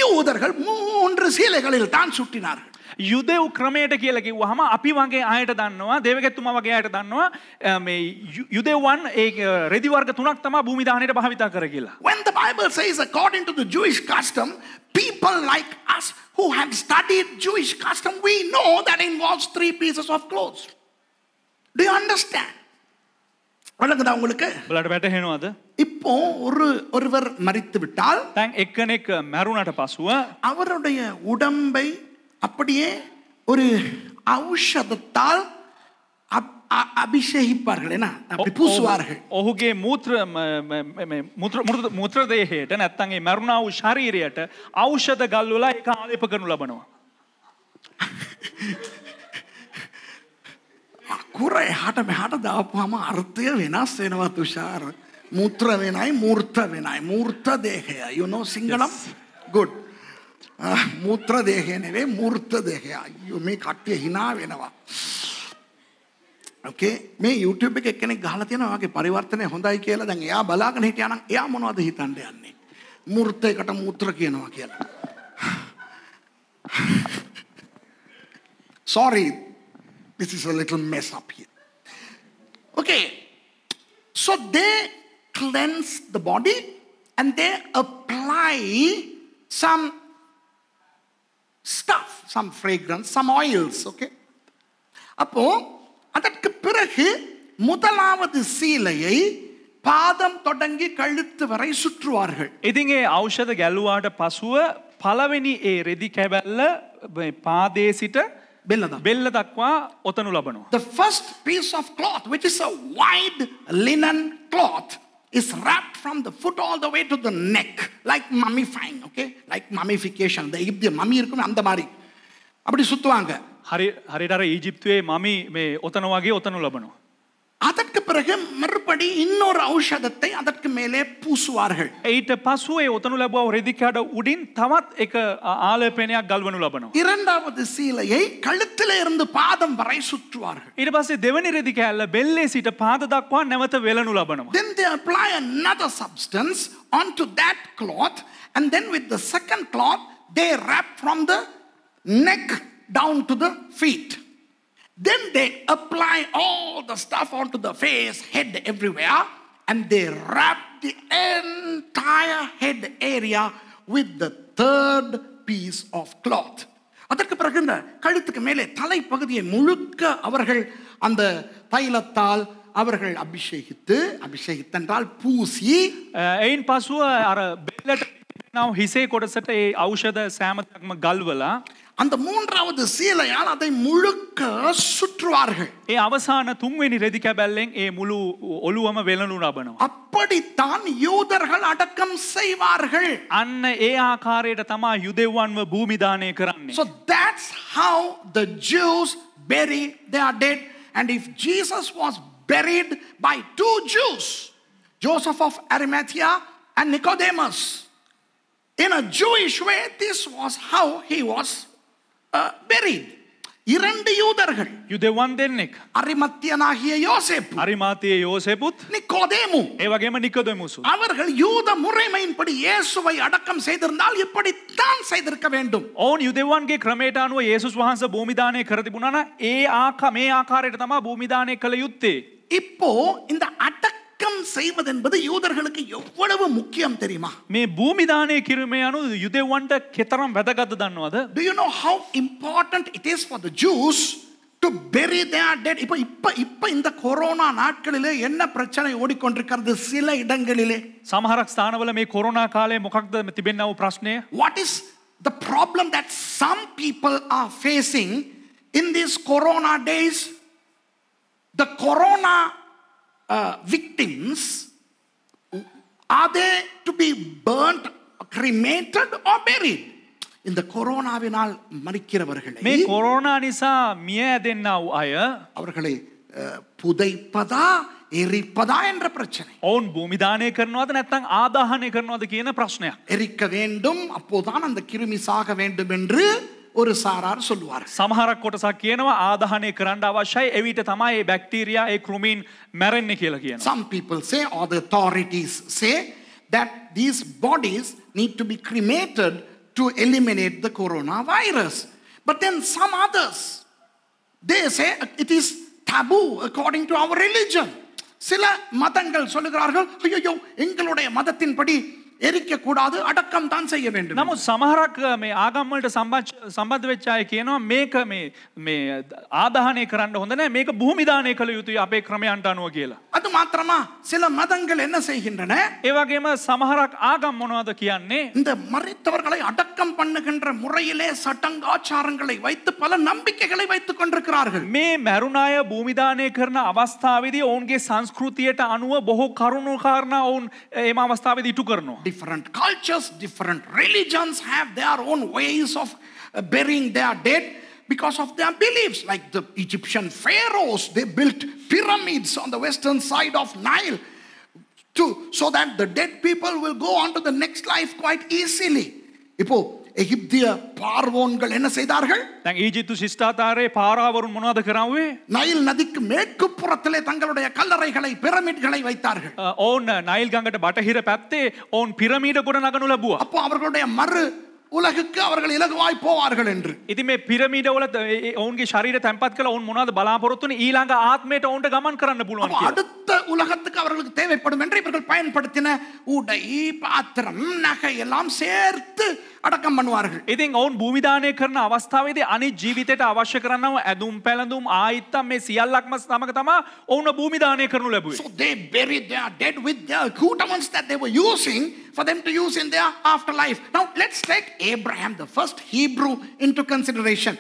யூதர்கள் 3 சீலைகளில் தான் சுற்றினார்கள். යුදෙව් ක්‍රමයට කියලා කිව්වහම අපි වගේ අයට දන්නවා දේවගැතුමා වගේ අයට දන්නවා මේ යුදෙව්වන් ඒ රෙදි වර්ග 3ක් තමයි භූමි දාහනයට භාවිතා කර කියලා. When the Bible says according to the Jewish custom, people like us who have studied Jewish custom, we know that involves 3 pieces of clothes. Do you understand? வழங்குதா உங்களுக்கு? බලන්න වැටහෙනවද? இப்போ ஒருவர் மரித்து விட்டால் දැන් එක්කෙනෙක් මැරුණට පසුව அவருடைய உடம்பை அப்படியே ஒரு ஔஷதத்தால் அபிஷேகிப்பார்கள் என்ன அப்படி பூசுவார்கள். ඔහුගේ මූත්‍ර දේහයට නැත්තම් ඒ මරුණා වූ ශරීරයට ඖෂධ ගල්වලා ඒක ආලේප කරනු ලබනවා. කුරේ හට මෙහාට දාපුවාම අර්ථය වෙනස් වෙනවා තුෂාර. මූත්‍ර වෙනයි මූර්ත වෙනයි. මූර්ත දේහය. You know සිංහලම්? Good. මූත්‍ර දේහය නෙවෙයි මූර්ත දේහය. අයියෝ මේ කට්ටිය hina වෙනවා. Okay මේ YouTube එකේ එක්කෙනෙක් ගහලා තියෙනවා වගේ පරිවර්තනය හොඳයි කියලා. දැන් එයා බලාගෙන හිටියා නම් එයා මොනවද හිතන්න යන්නේ? මූර්ත එකට මූත්‍ර කියනවා කියලා. Sorry. This is a little mess up here. Okay. So they cleanse the body and they apply some stuff, some fragrance, some oils. Okay. அப்போ அதற்கு பிறகு முதலாவது சீலையை பாதம் தொடங்கி கழுத்து வரை சுற்றுவார்கள். ඉතින් ඒ ඖෂධ ගැලුවාට පසුව පළවෙනි ඒ රෙදි කැබැල්ල පාදයේ සිට බෙල්ල දක්වා ඔතනු ලබනවා. The first piece of cloth, which is a wide linen cloth, is wrapped from the foot all the way to the neck, like mummifying, okay? Like mummification. The Egyptian mummy இருக்கும் அந்த மாதிரி. அப்படி சுத்துவாங்க. හරියට අර ඊජිප්තුවේ මමි මේ ඔතන වගේ ඔතනු ලබනවා. அதற்கு பிறகு மறுபடி இன்னொரு ஔஷதத்தை அதற்கு மேலே பூசுவார்கள். ඊට පසුව ඒ ඔතනු ලැබුවා රෙදි කඩ උඩින් තවත් එක ආලේපනයක් ගල්වනු ලබනවා. இரண்டாவது சீலையை கழுத்திலே இருந்து பாதம் வரை சுற்றுவார்கள். ඊට පස්සේ දෙවෙනි රෙදි කෑල්ල බෙල්ලේ සිට පාද දක්වා නැවත වෙලනු ලබනවා. Then they apply another substance onto that cloth, and then with the second cloth they wrap from the neck down to the feet. Then they apply all the stuff onto the face, head, everywhere, and they wrap the entire head area with the third piece of cloth. அதற்கு பிறகு இந்த கழுத்துக்கு மேலே தலை பகுதியை முழுக்க அவர்கள் அந்த தைலத்தால் அவர்கள் அபிஷேகித்தென்றால் பூசி එයින් පසුව අර බෙල්ලට නව හිසේ කොටසට ඒ ඖෂධ සෑමතක්ම ගල්වලා அந்த மூன்றாவது சீலையால் அதை முழுக்க சுற்றுவார்கள். ඒ අවසාන තුන්වෙනි රෙදි කැබැල්ලෙන් ඒ මුළු ඔළුවම වෙලනු ලබනවා. அப்படித்தான் யூதர்கள் அடக்கம் செய்வார்கள். අන්න ඒ ආකාරයට තමයි යුදෙව්වන්ව භූමි දානය කරන්නේ. So that's how the Jews bury their dead. And if Jesus was buried by 2 Jews, Joseph of Arimathea and Nicodemus, in a Jewish way, this was how he was buried. 2 யூதர்கள், යුදෙව්වන් දෙන්නෙක්, அரிமத்தியனாகிய யோசேப்பு, අරිමාතියේ යෝසෙපුත්, நிக்கோதேமு, ඒ වගේම නිකොදෙමුසු. அவர்கள் யூத முறைமையின்படி இயேசுவை அடக்கம் செய்திருந்தால் இப்படித்தான் செய்திருக்க வேண்டும். ඔවුන් යුදෙව්වන්ගේ ක්‍රමයට අනුව යේසුස් වහන්සේ භූමි දානය කර තිබුණා නම් මේ ආකාරයට තමයි භූමි දානය කළ යුත්තේ. இப்போ இந்த அடக்கம் செய்வது என்பது யூதர்களுக்கு எவ்வளவு முக்கியம் தெரியுமா? මේ භූමி දානය කිරීම යනු යුදෙව්වන්ට කෙතරම් වැදගත්ද දන්නවද? Do you know how important it is for the Jews to bury their dead? இப்ப இந்த கொரோனா நாட்களிலே என்ன பிரச்சனை ஓடிக்கொண்டிருக்கிறது சில இடங்களிலே? සමහරක් ස්ථානවල මේ කොරෝනා කාලේ මොකක්ද තිබෙන්නව ප්‍රශ්නය? What is the problem that some people are facing in these corona days? The corona victims, are they to be burnt, cremated or buried? இந்த கொரோனாவினால் மரிக்கிறவர்களை මේ කොරෝනා නිසා මිය ඇදෙන්නා වූ අය அவர்களை புதைப்பதா எரிப்பதா என்ற பிரச்சனை. ඔවුන් භූමිදානය කරනවද නැත්නම් ආදාහනය කරනවද කියන ප්‍රශ්නයක්. எரிக்க வேண்டும், அப்போதான் அந்த கிருமி சாக வேண்டும் என்று ஒரு சாரார் சொல்லுவார். සමහරක් කොටසක් කියනවා ආදාහනය කරන්න අවශ්‍යයි එවිට තමයි මේ බැක්ටීරියා ඒ කෘමීන් මැරෙන්නේ කියලා කියනවා. Some people say, or the authorities say, that these bodies need to be cremated to eliminate the coronavirus. But then some others, they say it is taboo according to our religion. சில மதங்கள் சொல்லுகிறார்கள், ஐயோ எங்களுடைய மதத்தின்படி எரிக்க கூடாது, அடக்கம் தான் செய்ய வேண்டும். නමුත් සමහරක් මේ ආගම් වලට සම්බන්ධ වෙච්ච අය කියනවා මේක මේ ආදාහනය කරන්න හොඳ නැහැ, මේක භූමිදානය කළ යුතුයි අපේ ක්‍රමයන්ට අනුව කියලා. அது மாத்திரமா சில மதங்கள் என்ன செய்கின்றன? ඒ වගේම සමහරක් ආගම් මොනවද කියන්නේ? இந்த மரித்தவர்களை அடக்கம் பண்ணுகின்ற முறையிலே சட்டங்காச்சாரங்களை வைத்து பல நம்பிக்கைகளை வைத்துக் கொண்டிருக்கிறார்கள். මේ මැරුණ අය භූමිදානය කරන අවස්ථාවේදී ඔවුන්ගේ සංස්කෘතියට අනුව බොහෝ කරුණු කාරණා ඔවුන් එම අවස්ථාවේදී ඉටු කරනවා. Different cultures, different religions have their own ways of burying their dead because of their beliefs. Like the Egyptian pharaohs, they built pyramids on the western side of Nile so that the dead people will go on to the next life quite easily. இப்போ எகிப்திய பார்வோன்கள் என்ன செய்தார்கள்? දැන් ඊජිප්තු ශිෂ්ටාචාරයේ පාරාවරුන් මොනවද කරාවේ? Nile நதிக்கு மேற்கு புறத்திலே தங்களுடைய கல்லறைகளை பிரமிட்களை வைத்தார்கள். ඔවුන් නයිල් ගඟට බටහිර පැත්තේ ඔවුන් පිරමීඩ ගොඩ නගනු ලැබුවා. அப்போ அவர்களுடைய மறு உலகுக்கு அவர்கள் இலகுவாய் போவார்கள் என்று. ඉතින් මේ පිරමීඩ වල ඔවුන්ගේ ශරීරය තැන්පත් කළා ඔවුන් මොනවද බලාපොරොත්තු වෙන්නේ ඊළඟ ආත්මයට ඔවුන්ට ගමන් කරන්න පුළුවන් කියලා. அடுத்த உலகத்துக்கு அவர்களுக்கு தேவைப்படும் என்று இவர்கள் பயன்படுத்தின உடை, பாத்திரம், நகை எல்லாம் சேர்த்து අඩකම් பண்ணுவார்கள். ඉතින් ඔවුන් භූමිදානය කරන අවස්ථාවේදී අනිත් ජීවිතයට අවශ්‍ය කරනව ඇඳුම් පැළඳුම් ආයිත්තම් මේ සියල්ලක්ම සමග තමයි ඔවුන් භූමිදානය කරනු ලැබුවේ. So they buried their dead with their equipments that they were using for them to use in their afterlife. Now let's take Abraham, the first Hebrew, into consideration.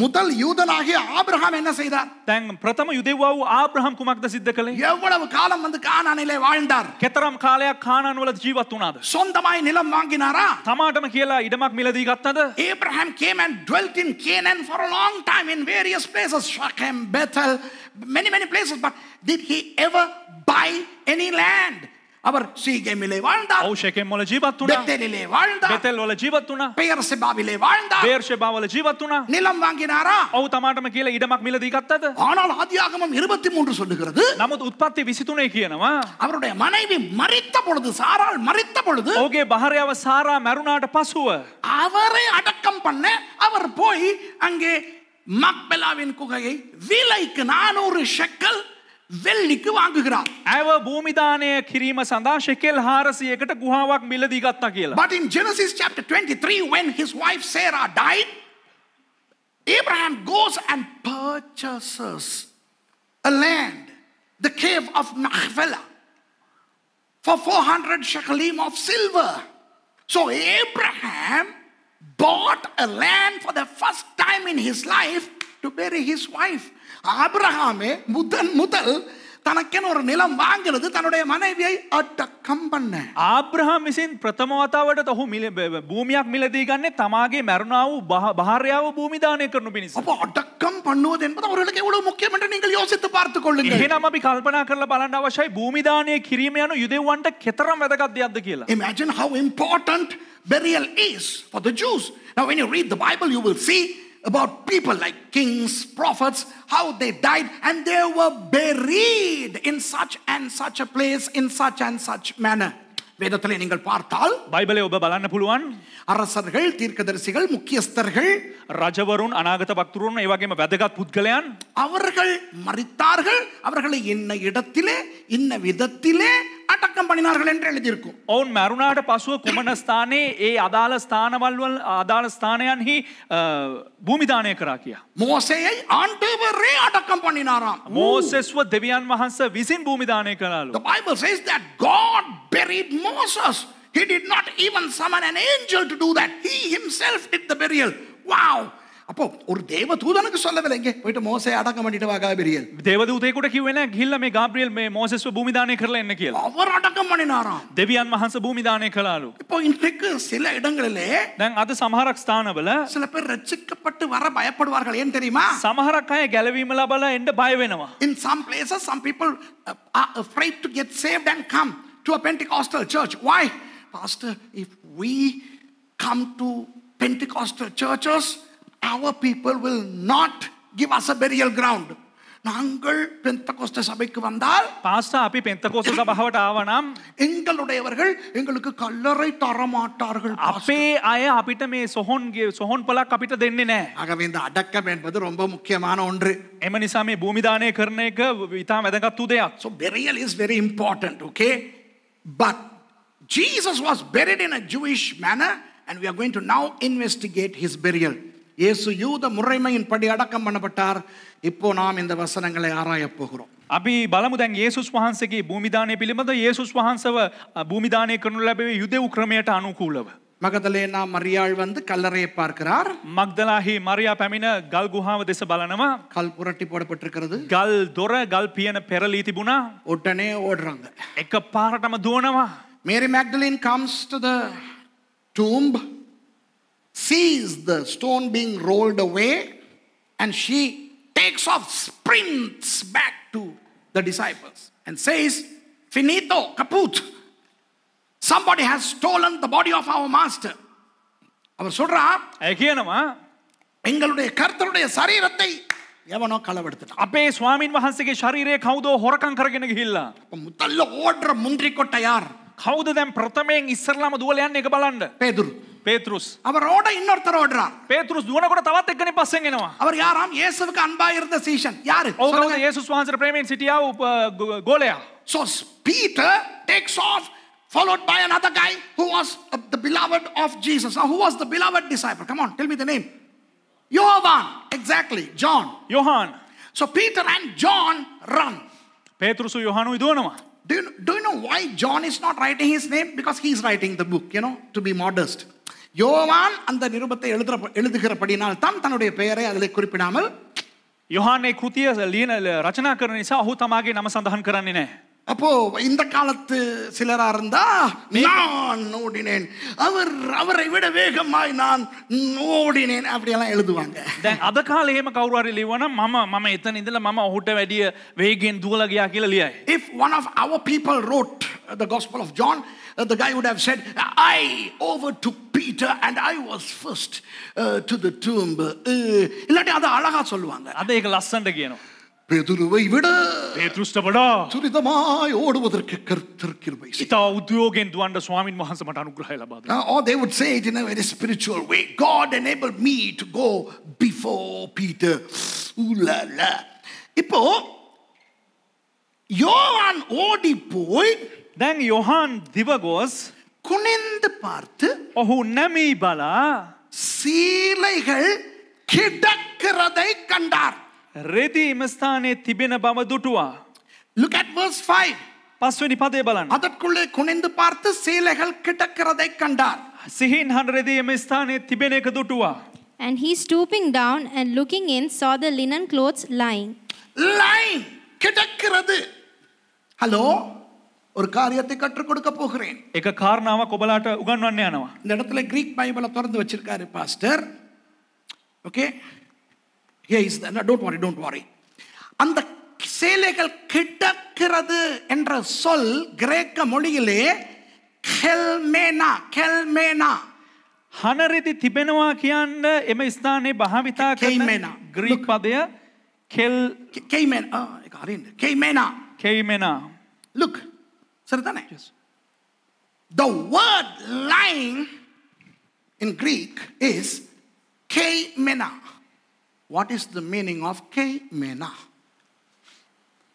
முதல் யூதனாகிய ஆபிரகாம் என்ன செய்தார்? දැන් ප්‍රථම යුදෙව්වා වූ ආබ්‍රහම් කුමක්ද සිද්ධ කළේ? எவ்வளவு காலம் வந்து கானானிலே வாழ்ந்தார்? කෙතරම් කාලයක් කානාන් වල ජීවත් වුණාද? சொந்தமாய் நிலம் வாங்கினாரா? තමාටම කියලා ඉඩමක් මිලදී ගත්තද? Abraham came and dwelt in Canaan for a long time in various places, Shechem, Bethel, many places, but did he ever buy any land? அவர் சீகேமிலே வாழ்ந்தார். ඔව් ෂෙකෙම් වල ජීවත් වුණා. பெத்தேலிலே வாழ்ந்தார். බෙතෙල් වල ජීවත් වුණා. பெயர்செபாவிலே வாழ்ந்தார். බේර්ෂෙබා වල ජීවත් වුණා. நிலம் வாங்கினாரா? ඔව් තමාටම කියලා ඉඩමක් මිලදී ගත්තද? ஆனால் ஆதியாகமம் 23 சொல்லுகிறது, නමුත් උත්පත්ති 23 කියනවා அவருடைய மனைவி மரித்த பொழுது, சாராள் மரித்த பொழுது, ඔහුගේ භාර්යාව සාරා මැරුණාට පසුව அவரை அடக்கம் பண்ண அவர் போய் அங்கே மக்பெலாவின் குகையை விலைக்கு 400 ஷெக்கல் வெள்ளிக்கு வாங்குகிறார். ඇව භූමිදානය කිරීම සඳහා ෂෙකෙල් 400කට ගුහාවක් මිලදී ගත්තා කියලා. But in Genesis chapter 23, when his wife Sarah died, Abraham goes and purchases a land, the cave of Machpelah, for 400 shekalim of silver. So Abraham bought a land for the first time in his life to bury his wife. ஆபிரகாமே முதல் தனக்கென ஒரு நிலம் வாங்குறது, தன்னுடைய மனைவியை அடக்கம் பண்ண. ආබ්‍රහම් විසින් ප්‍රථම වතාවට ඔහු භූමියක් මිලදී ගන්නේ තමාගේ මැරුණා වූ භාර්යාව භූමිදානය කරනු පිණිස. அப்போ அடக்கம் பண்ணுவது என்பது அவர்களுக்கு எவ்வளவு முக்கியம் என்று நீங்கள் யோசித்து பார்த்துக் கொள்ளுங்கள். එහෙනම් අපි කල්පනා කරලා බලන්න අවශ්‍යයි භූමිදානය කිරීම යනු යුදෙව්වන්ට කෙතරම් වැදගත් දෙයක්ද කියලා. Imagine how important burial is for the Jews. Now when you read the Bible, you will see about people like kings, prophets, how they died and they were buried in such and such a place, in such and such manner. வேதத்திலே நீங்கள் பார்த்தால் බයිබලයේ ඔබ බලන්න පුළුවන් அரசர்கள், தீர்க்கதரிசிகள், முக்கியஸ்தர்கள், රජවරුන්, අනාගත වක්තරුන්, ඒ වගේම වැදගත් පුද්ගලයන් அவர்கள் மரித்தார்கள், அவர்களை இன்ன இடத்திலே இன்ன விதத்திலே அடக்கம் பண்ணினார்கள் என்று எழுதியிருக்கும். ඔවුන් මැරුණාට පසුව කුමන ස්ථානයේ ඒ අදාළ ස්ථානයන්හි භූමිදානය කරා කියා. மோசேயை ஆண்டவரே அடக்கம் பண்ணினாராம். මෝසෙස්ව දෙවියන් වහන්සේ විසින් භූමිදානය කළාලු. The Bible says that God buried Moses. He did not even summon an angel to do that. He himself did the burial. Wow! அப்போ ஒரு தேவ தூதனுக்கு சொல்லவில்லை, இங்கே போயிட்டு மோசே அடக்கம் பண்ணிட்டு வா காபிரியல். දේවදූතයෙකුට කිව්වේ නැහැ ගිහිල්ලා මේ ගාබ්‍රියෙල් මේ මෝසෙස්ව භූමි දානය කරලා එන්න කියලා. அவர் அடக்கம் பண்ணினாராம். දෙවියන් වහන්සේ භූමි දානය කළාලු. இப்போ இன்றைக்கு சில இடங்களிலே දැන් අද සමහරක් ස්ථානවල சில பேர் ரட்சிக்கப்பட்டு வர பயப்படுவார்கள். ஏன் தெரியுமா? සමහරක් අය ගැලවීම ලබලා එන්න බය වෙනවා. In some places some people are afraid to get saved and come to a Pentecostal church. Why? Pastor, if we come to Pentecostal churches, our people will not give us a burial ground. நாங்கள் பெந்தகோஸ்த சபைக்கு வந்தால் pastor අපි පෙන්තකෝස්ත සභාවට ආව නම් எங்களுடையவர்கள் எங்களுக்கு கல்லறை தர மாட்டார்கள். අපේ අය අපිට මේ සොහොන් පොලක් අපිට දෙන්නේ නැහැ. ஆகவே இந்த அடக்கம் என்பது ரொம்ப முக்கியமான ஒன்று. එම නිසා මේ භූමි දානය කරන එක ඉතාම වැදගත් දෙයක්. So burial is very important, okay? But Jesus was buried in a Jewish manner and we are going to now investigate his burial. இயேசு யூத முறைமையின் படி அடக்கம் பண்ணப்பட்டார். இப்போ நாம் இந்த வசனங்களை ஆராயப் போகிறோம். අපි බලමු දැන් යේසුස් වහන්සේගේ භූමි දානය පිළිබඳ යේසුස් වහන්සේව භූමි දානය කරනු ලැබෙවේ යුදෙව් ක්‍රමයට අනුකූලව. மகதலேனா மரியாள் வந்து கல்லறையை பார்க்கிறார். මග්දලාහි මරියා පැමිණ ගල් ගුහාව දෙස බලනවා. கல் புரட்டி போடப்பட்டிருக்கிறது. ගල් දොර ගල් පියන පෙරලී තිබුණා. உடனே ஓடுறாங்க. එක පාරටම දුවනවා. Mary Magdalene comes to the tomb, sees the stone being rolled away, and she takes off, sprints back to the disciples and says, finito, kaput. Somebody has stolen the body of our master. அவர் சொல்றா, කියනවා எங்களுடைய கர்த்தருடைய சரீரத்தை எவனோ களவெடுத்துட்டான். අපේ ස්වාමින් වහන්සේගේ ශරීරය කවුදෝ හොරකම් කරගෙන ගිහිල්ලා. முதல்ல ஓடுற முந்திரி கொட்டை யார்? කවුද දැන් ප්‍රථමයෙන් ඉස්සරලාම දුවලා යන්නේ එක බලන්න. பேதுரு. පේතෘස්. அவர் ஓட இன்னொருத்தர் ஓடுறார். පේතෘස් දුවනකොට තවත් එක්කෙනෙක් පස්සෙන් එනවා. அவர் யாராம்? இயேசுவுக்கு அன்பா இருந்த சீஷன். யாரு? ඔව් කවුද? යේසුස් වහන්සේට ප්‍රේමයෙන් සිටියා ගෝලයා. So Peter takes off, followed by another guy who was the beloved of Jesus. Now who was the beloved disciple? Come on, tell me the name. Johann. Exactly, John. Yohan. So Peter and John run. පේතෘසු යොහානුයි දුවනවා. Do you know why John is not writing his name? Because he is writing the book, to be modest. யோவான் அந்த நிருபத்தை எழுதுகிறபடினால் தான் தன்னுடைய பெயரை அதில் குறிப்பிடாமல் යොහානේ කෘතිය ලියන රචනා කරන නිසා ඔහු තමාගේ නම සඳහන් කරන්නේ නැහැ. அப்போ இந்த காலத்து சிலரா இருந்தா நான் ஓடினேன், அவரை விட வேகமாய் நான் ஓடினேன் அப்படியெல்லாம் எழுதுவாங்க. දැන් අද කාලේ එහෙම කවුරු හරි ලියවනම් මම එතන ඉඳලා මම ඔහුට වැඩිය වේගෙන් දුවලා ගියා කියලා ලියයි. If one of our people wrote the Gospel of John, the guy would have said, I overtook Peter and I was first to the tomb. இல்லாட்டி அதை அழகா சொல்லுவாங்க. අද ඒක ලස්සනට කියනවා. பேதுருவை விட පේතෘස්ට වඩා துரிதமாய் ஓடுவதற்கு கர்த்தர் கிருபை செய்தார். ඉතා උද්‍යෝගයෙන් දුවන්න ස්වාමින් වහන්සේ මට අනුග්‍රහය ලබා දුන්නා. Or they would say it in a very spiritual way. God enabled me to go before Peter. Ooh la la. இப்போ யோவான் ஓடி போய் දැන් යොහාන් දිව ගොස් குனிந்து பார்த்து ඔහු නැමී බලා சீலைகள் கிடக்கிறதை கண்டார். රෙදි එම ස්ථානයේ තිබෙන බව දුටුවා. Look at verse 5. 5 වෙනි පදේ බලන්න. அதற்குள்ளே குனிந்து பார்த்து சீலைகள் கிடக்கிறதை கண்டார். සිහින් හඬ රෙදි එම ස්ථානයේ තිබෙන එක දුටුවා. And he stooping down and looking in saw the linen clothes lying. Lying. கிடக்கிறது. ஹலோ, ஒரு காரியத்தை கற்றுக் கொடுக்க போகிறேன். එක කාරණාවක් ඔබලාට උගන්වන්න යනවා. இந்த இடத்துல கிரீக் பைபிளை திறந்து வச்சிருக்காரு pastor. Okay, here is the, no, don't worry. அந்த சேலைகள் கிடக்கிறது என்ற சொல் கிரேக்க மொழியிலே කෙල්මේනා හනරෙදි තිබෙනවා කියන්න එම ස්ථානයේ භාවිතා කරන ග්‍රීක පදය කෙයිමෙනා. Look, சரிதானே? The word lying in Greek is keimena. What is the meaning of keimena?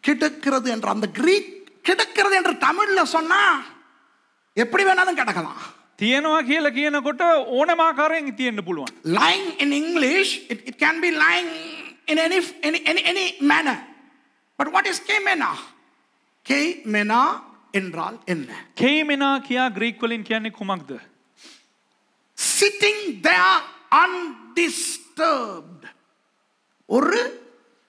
கிடக்கிறது என்ற அந்த கிரீக் கிடக்கிறது என்ற தமிழ்ல சொன்னா எப்படி வேணாலும் கிடக்கலாம். තියෙනවා කියලා කියනකොට ඕනම ආකාරයෙන් තියෙන්න පුළුවන්. Lying in English, it can be lying in any manner. But what is keimena? Keimena என்றால் என்ன? keimena කියා ග්‍රීක වලින් කියන්නේ කුමක්ද? Sitting there undisturbed. disturbed. ஒரு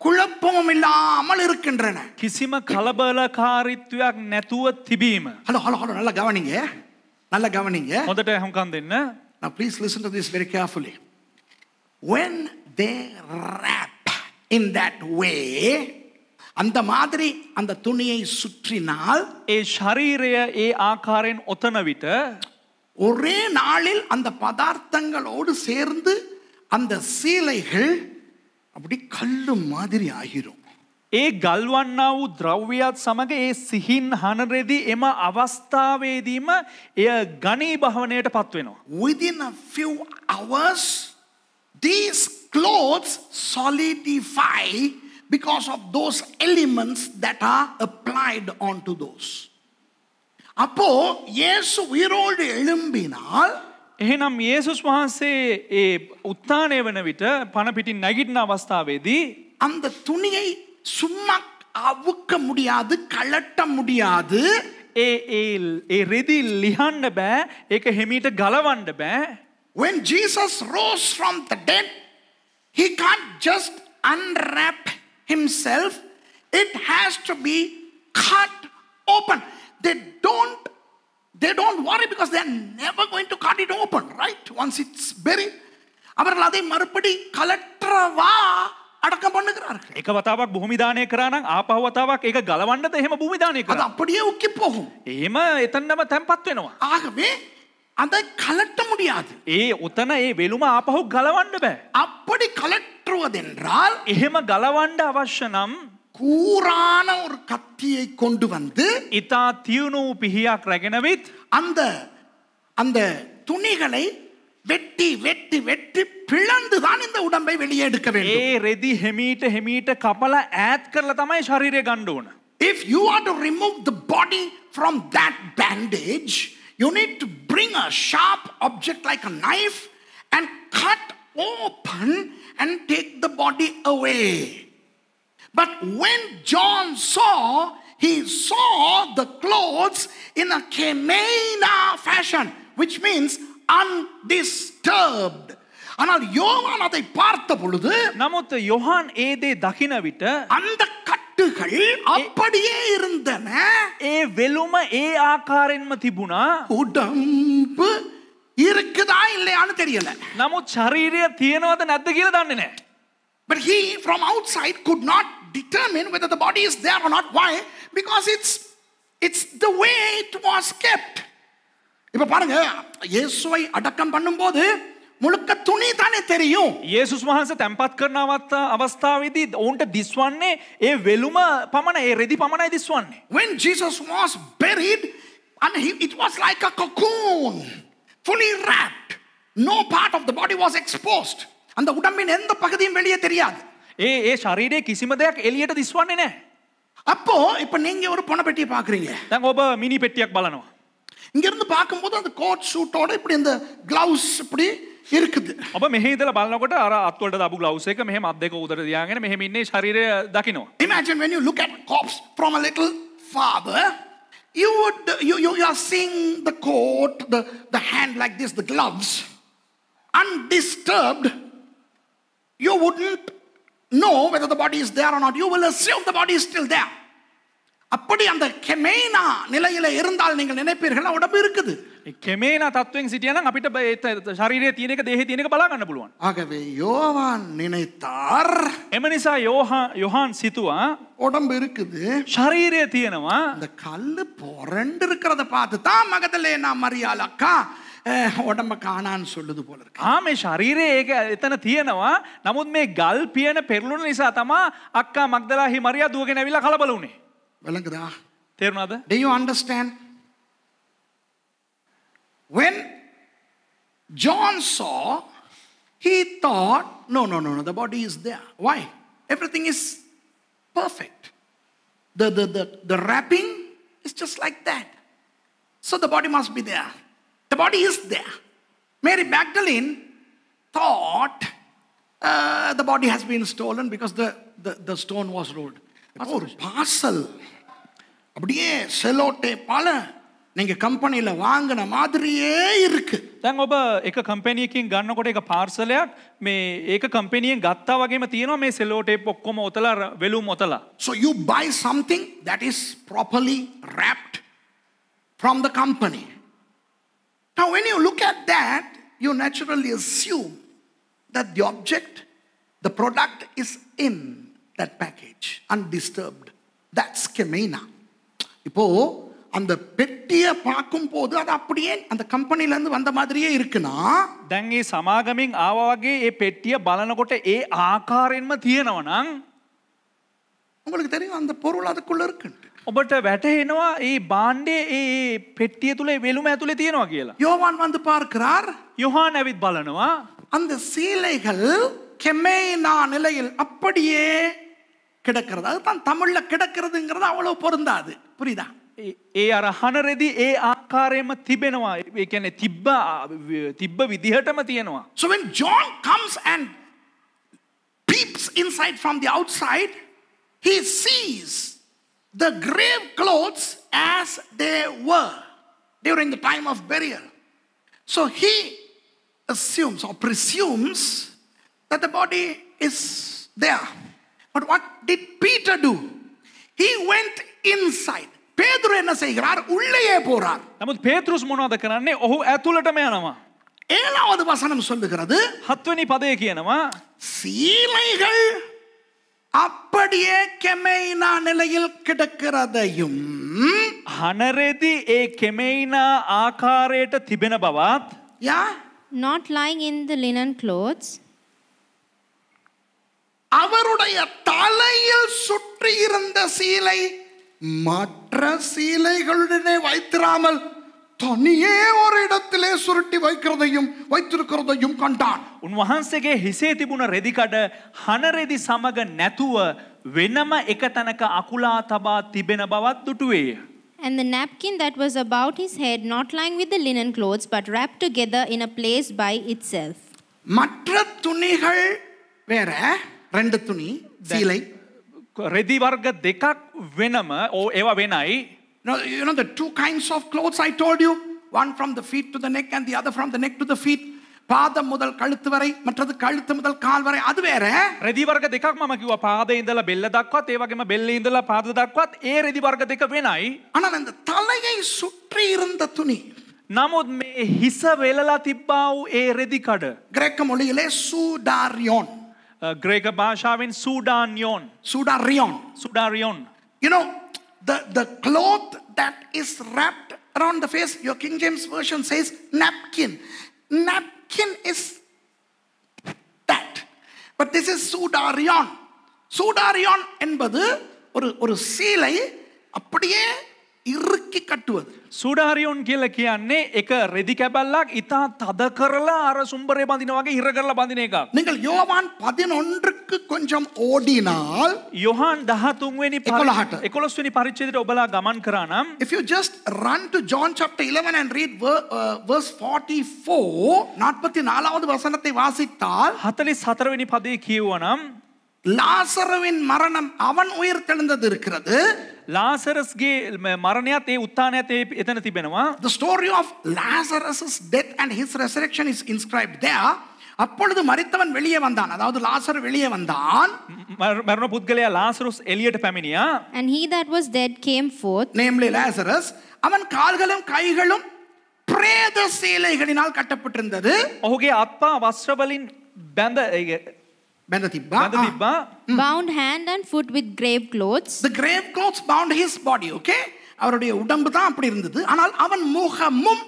குழப்பமும் இல்லாமல் இருக்கின்றன. කිසිම කලබලකාරීත්වයක් නැතුව තිබීම. ஹலோ நல்லா கவனிங்க. நல்லா கவனிங்க. හොඳට අහුම්කම් දෙන්න. Now please listen to this very carefully. When they wrap in that way, அந்த மாதிரி அந்த துணியை சுற்றினால் ඒ ශරීරය ඒ ආකාරයෙන් ඔතන විට ஒரே நாளில் அந்த பதார்த்தங்களோடு சேர்ந்து அந்த சீலைகள் அப்படி கல்லு மாதிரி ஆகிரும். ඒ ගල්වන්නා වූ ද්‍රව්‍යයත් සමග ඒ සිහින් හනරෙදි එම අවස්ථාවේදීම එය ඝනීභවණයට පත් වෙනවා. Within a few hours, these clothes solidify because of those elements that are applied onto those. அப்போ இயேசு உயிரோடு எழும்பினால் එහෙනම් යේසුස් වහන්සේ ඒ උත්ථානය වන විට පණ පිටින් නැගිටින අවස්ථාවේදී அந்த துணியை சும்மா அவுக்க முடியாது, கழட்ட முடியாது. ඒ රෙදි ලිහන්න බෑ, ඒක හිමීට ගලවන්න බෑ. When Jesus rose from the dead, he can't just unwrap himself. It has to be cut open. They don't worry because they are never going to cut it open, right? Once it's buried, அவர்கள் அதை மறுபடி கலற்றவா அடக்கம் பண்ணுகிறார்கள். එක වතාවක් භූමි දානය කරා නම් ආපහු වතාවක් ඒක ගලවන්නද එහෙම භූමි දානය அது කරා. அப்படியே உக்கி போகும். එහෙම එතනම තැම්පත් වෙනවා. ஆகவே அதை கலட்ட முடியாது. ඒ උතන ඒ වෙලුම ආපහු ගලවන්න බෑ. அப்படி கலற்றுவதென்றால் එහෙම ගලවන්න අවශ්‍ය නම් கூரான ஒரு கத்தியை கொண்டு வந்து ඉතා තියුණු පිහියක් රැගෙනවිත් அந்த அந்த துணிகளை வெட்டி வெட்டி வெட்டி பிளந்து தான் இந்த உடம்பை வெளியே எடுக்க வேண்டும். ඒ රෙදි හිමීට කපලා ඈත් කරලා තමයි ශරීරය ගන්න ඕන. If you are to remove the body from that bandage, you need to bring a sharp object like a knife and cut open and take the body away. But when John saw, he saw the clothes in a kemena fashion, which means undisturbed. ஆனால் யோவான் அதை பார்த்த பொழுது නමුත් යොහාන් ඒ දේ දකින විට அந்த கட்டுகள் அப்படியே இருந்தன. ඒ වෙලුම ඒ ආකාරයෙන්ම තිබුණා. உடம்பு இருக்குதா இல்லையான்னு தெரியல. නමුත් ශරීරය තියෙනවද නැද්ද කියලා දන්නේ නැහැ. But he from outside could not determine whether the body is there or not. Why? Because it's the way it was kept. இப்ப பாருங்க, இயேசுவை அடக்கம் பண்ணும்போது මුழுக்க துணி தானே தெரியும். යේසුස් වහන්සේ තැන්පත් කරන අවස්ථාවේදී ඔවුන්ට දිස්වන්නේ ඒ වෙලුම පමණ, ඒ රෙදි පමණයි දිස්වන්නේ. When Jesus was buried, and it was like a cocoon, fully wrapped. No part of the body was exposed. அந்த உடம்பின் எந்த பகுதியும் வெளியே தெரியாது. ඒ ශරීරයේ කිසිම දෙයක් එළියට දිස්වන්නේ නැහැ. அப்போ இப்ப நீங்க ஒரு பணப்பெட்டியை பாக்குறீங்க. දැන් ඔබ මිනි පෙට්ටියක් බලනවා. இங்க இருந்து பார்க்கும்போது அந்த கோட் சூட்டோட இப்படி இந்த கிளவுஸ் இப்படி இருக்குது. ඔබ මෙහෙ ඉඳලා බලනකොට අර අත්වලට දාපු ග්ලව්ස් එක මෙහෙම අත් දෙක උදට තියාගෙන මෙහෙම ඉන්නේ ශරීරය දකින්න. Imagine when you look at a corpse from a little farther, you are seeing the coat, the hand like this, the gloves, undisturbed. You wouldn't know whether the body is there or not. You will assume the body is still there. அப்படி அந்த கெமேனா நிலையில இருந்தால் நீங்கள் நினைப்பீர்கள் உடம்பு இருக்குது. කෙමේනා තත්වෙන් සිටියා නම් අපිට ශරීරයේ තියෙන එක දේහේ තියෙන එක බලා ගන්න පුළුවන්. ஆகவே யோவான் நினைத்தார், එම නිසා යොහාන් සිතුවා உடம்பு இருக்குது, ශරීරය තියෙනවා. இந்த கல்லு புரண்டு இருக்கிறத பார்த்து தான் மகதலேனா மரியாள் அக்கா உடம்ப காணான்னு சொல்லுது போல இருக்கு. මේ ශරීරයේ ඒක එතන තියෙනවා. නමුත් මේ ගල් පියන පෙරළුන නිසා තමයි අක්කා මග්දලාහි මරියා දුවගෙන ඇවිල්ලා කලබල වුනේ. விளங்குதா? තේරුණාද? Do you understand? When John saw, he thought, no, the body is there. Why? Everything is perfect. The wrapping is just like that. So the body must be there. The body is there. Mary Magdalene thought the body has been stolen because the stone was rolled. ஒரு parcel அப்படியே sello டேப்பால நீங்க கம்பெனில வாங்கின மாதிரியே இருக்கு. දැන් ඔබ එක කම්පැනි එකකින් ගන්නකොට එක පාර්සලයක් මේ ඒක කම්පැනියෙන් ගත්තා වගේම තියෙනවා මේ සෙලෝ ටේප් ඔක්කොම ඔතලා වෙලුම් ඔතලා. So you buy something that is properly wrapped from the company. Now when you look at that, you naturally assume that the object, the product is in that package, undisturbed. That's schemina. இப்போ அந்த பெட்டியை பார்க்கும் போது அது அப்படியே அந்த கம்பெனில இருந்து வந்த மாதிரியே இருக்குனா, දැන් මේ සමාගමෙන් ආවා වගේ ඒ පෙට්ටිය බලනකොට ඒ ආකාරයෙන්ම තියෙනවා නම් உங்களுக்கு தெரியும் அந்த பொருள் அதுக்குள்ள இருக்கு. ඔබට වැටහෙනවා ඒ භාණ්ඩේ ඒ පෙට්ටිය තුල වෙලුම ඇතුලේ තියෙනවා කියලා. யோவான் வந்து பார்க்கிறார், යොහාන් ඇවිත් බලනවා அந்த சீலைகள் கெமேனா நிலையில் அப்படியே கிடக்கிறது. அதுதான் தமிழ்ல கிடக்கிறதுங்கிறது அவ்வளவு பொருந்தாது. புரியுதா? ඒ අර හනරෙදි ඒ ආකාරයෙන්ම තිබෙනවා. ඒ කියන්නේ තිබ්බ විදිහටම තියෙනවා. So when John comes and peeps inside from the outside, he sees the grave clothes as they were during the time of burial. So he assumes or presumes that the body is there. But what did Peter do? He went inside. பேதுரு என்ன செய்கிறார்? உள்ளேயே போறார். නමුත් පේතෘස් මොනවද කරන්නේ? ඔහු ඇතුළටම යනවා. 7வது வசனம் சொல்லுகிறது, 7 වෙනි පදයේ කියනවා சீலைகள் அப்படியே கெமேனா நிலையில் கிடக்கிறதையும், හනරෙදි ඒ කෙමෙයිනා ආකාරයට තිබෙන බවත්, yeah, Not lying in the linen clothes, அவருடைய தலையில் சுற்றி இருந்த சீலை மற்ற சீலைகளுடனே வைத்திராமல் தனியே ஒரு இடத்திலே சுருட்டி வைத்திருக்கிறதையும் கண்டான். උන්වහන්සේගේ හිසේ තිබුණ රෙදිකඩ හනරෙදි සමග නැතුව වෙනම එක තැනක අකුලා තබා තිබෙන බවත් දුටුවේය. and the napkin that was about his head not lying with the linen clothes, but wrapped together in a place by itself. மற்ற துணிகள் வேற, 2 துணி சீலை. රෙදි වර්ග දෙකක් වෙනම ඒවා වෙනයි. You know the 2 kinds of clothes I told you, one from the feet to the neck and the other from the neck to the feet. பாதம் முதல் கழுத்து வரை, மற்றது கழுத்து முதல் கால் வரை, அது வேற. රෙදි වර්ග දෙකක් මම කිව්වා. පාදේ ඉඳලා බෙල්ල දක්වාත් ඒ වගේම බෙල්ලේ ඉඳලා පාද දක්වාත් ඒ රෙදි වර්ග දෙක වෙනයි. ஆனால் அந்த தலையை சுற்றி இருந்த துணி, නමුත් මේ හිස වෙලලා තිබ්බා වූ ඒ රෙදි කඩ கிரேக்க மொழியிலே சூடாரியோன். ග්‍රේක භාෂාවෙන් සූඩාරියෝන්. You know, the cloth that is wrapped around the face, your King James version says napkin. Napkin is that. But this is சூடாரியோன். சூடாரியோன் என்பது ஒரு சீலை அப்படியே இறுக்கி கட்டுவது. සූඩාරියෝන් කියලා කියන්නේ එක රෙදි කැබල්ලක් ඉතා තද කරලා අර සුම්බරේ බඳිනා වගේ හිර කරලා බඳින එකක්. நீங்கள் யோவான் 11க்கு கொஞ்சம் ஓடினால், යොහාන් 13 වෙනි 11 වෙනි පරිච්ඡේදයට ඔබලා ගමන් කරා නම්, if you just run to John chapter 11 and read verse 44, 44வது வசனத்தை வாசித்தால், 44 වෙනි පදේ කියුවා නම්, லாசருவின் மரணம், அவன் உயிர் தெழுந்தது இருக்கிறது. ලාසරස්ගේ මරණයත් ඒ උත්ථානයත් එතන තිබෙනවා. The story of Lazarus' death and his resurrection is inscribed there. அப்பொழுது மரித்தவன் வெளியே வந்தான், அதாவது லாசர் வெளியே வந்தான். මරණ පුද්ගලයා ලාසරුස් එළියට පැමිණියා. And he that was dead came forth, namely Lazarus. அவன் கால்களும் கைகளும் பிரேத சீலைகளினால் கட்டப்பட்டிருந்தது. ඔහුගේ අත්පා වස්ත්‍ර වලින් බැඳ තිබ්බා. bound hand and foot with grave clothes. The grave clothes bound his body, okay? அவருடைய உடம்பு தான் அப்படி இருந்தது. ஆனால் அவன் முகமும்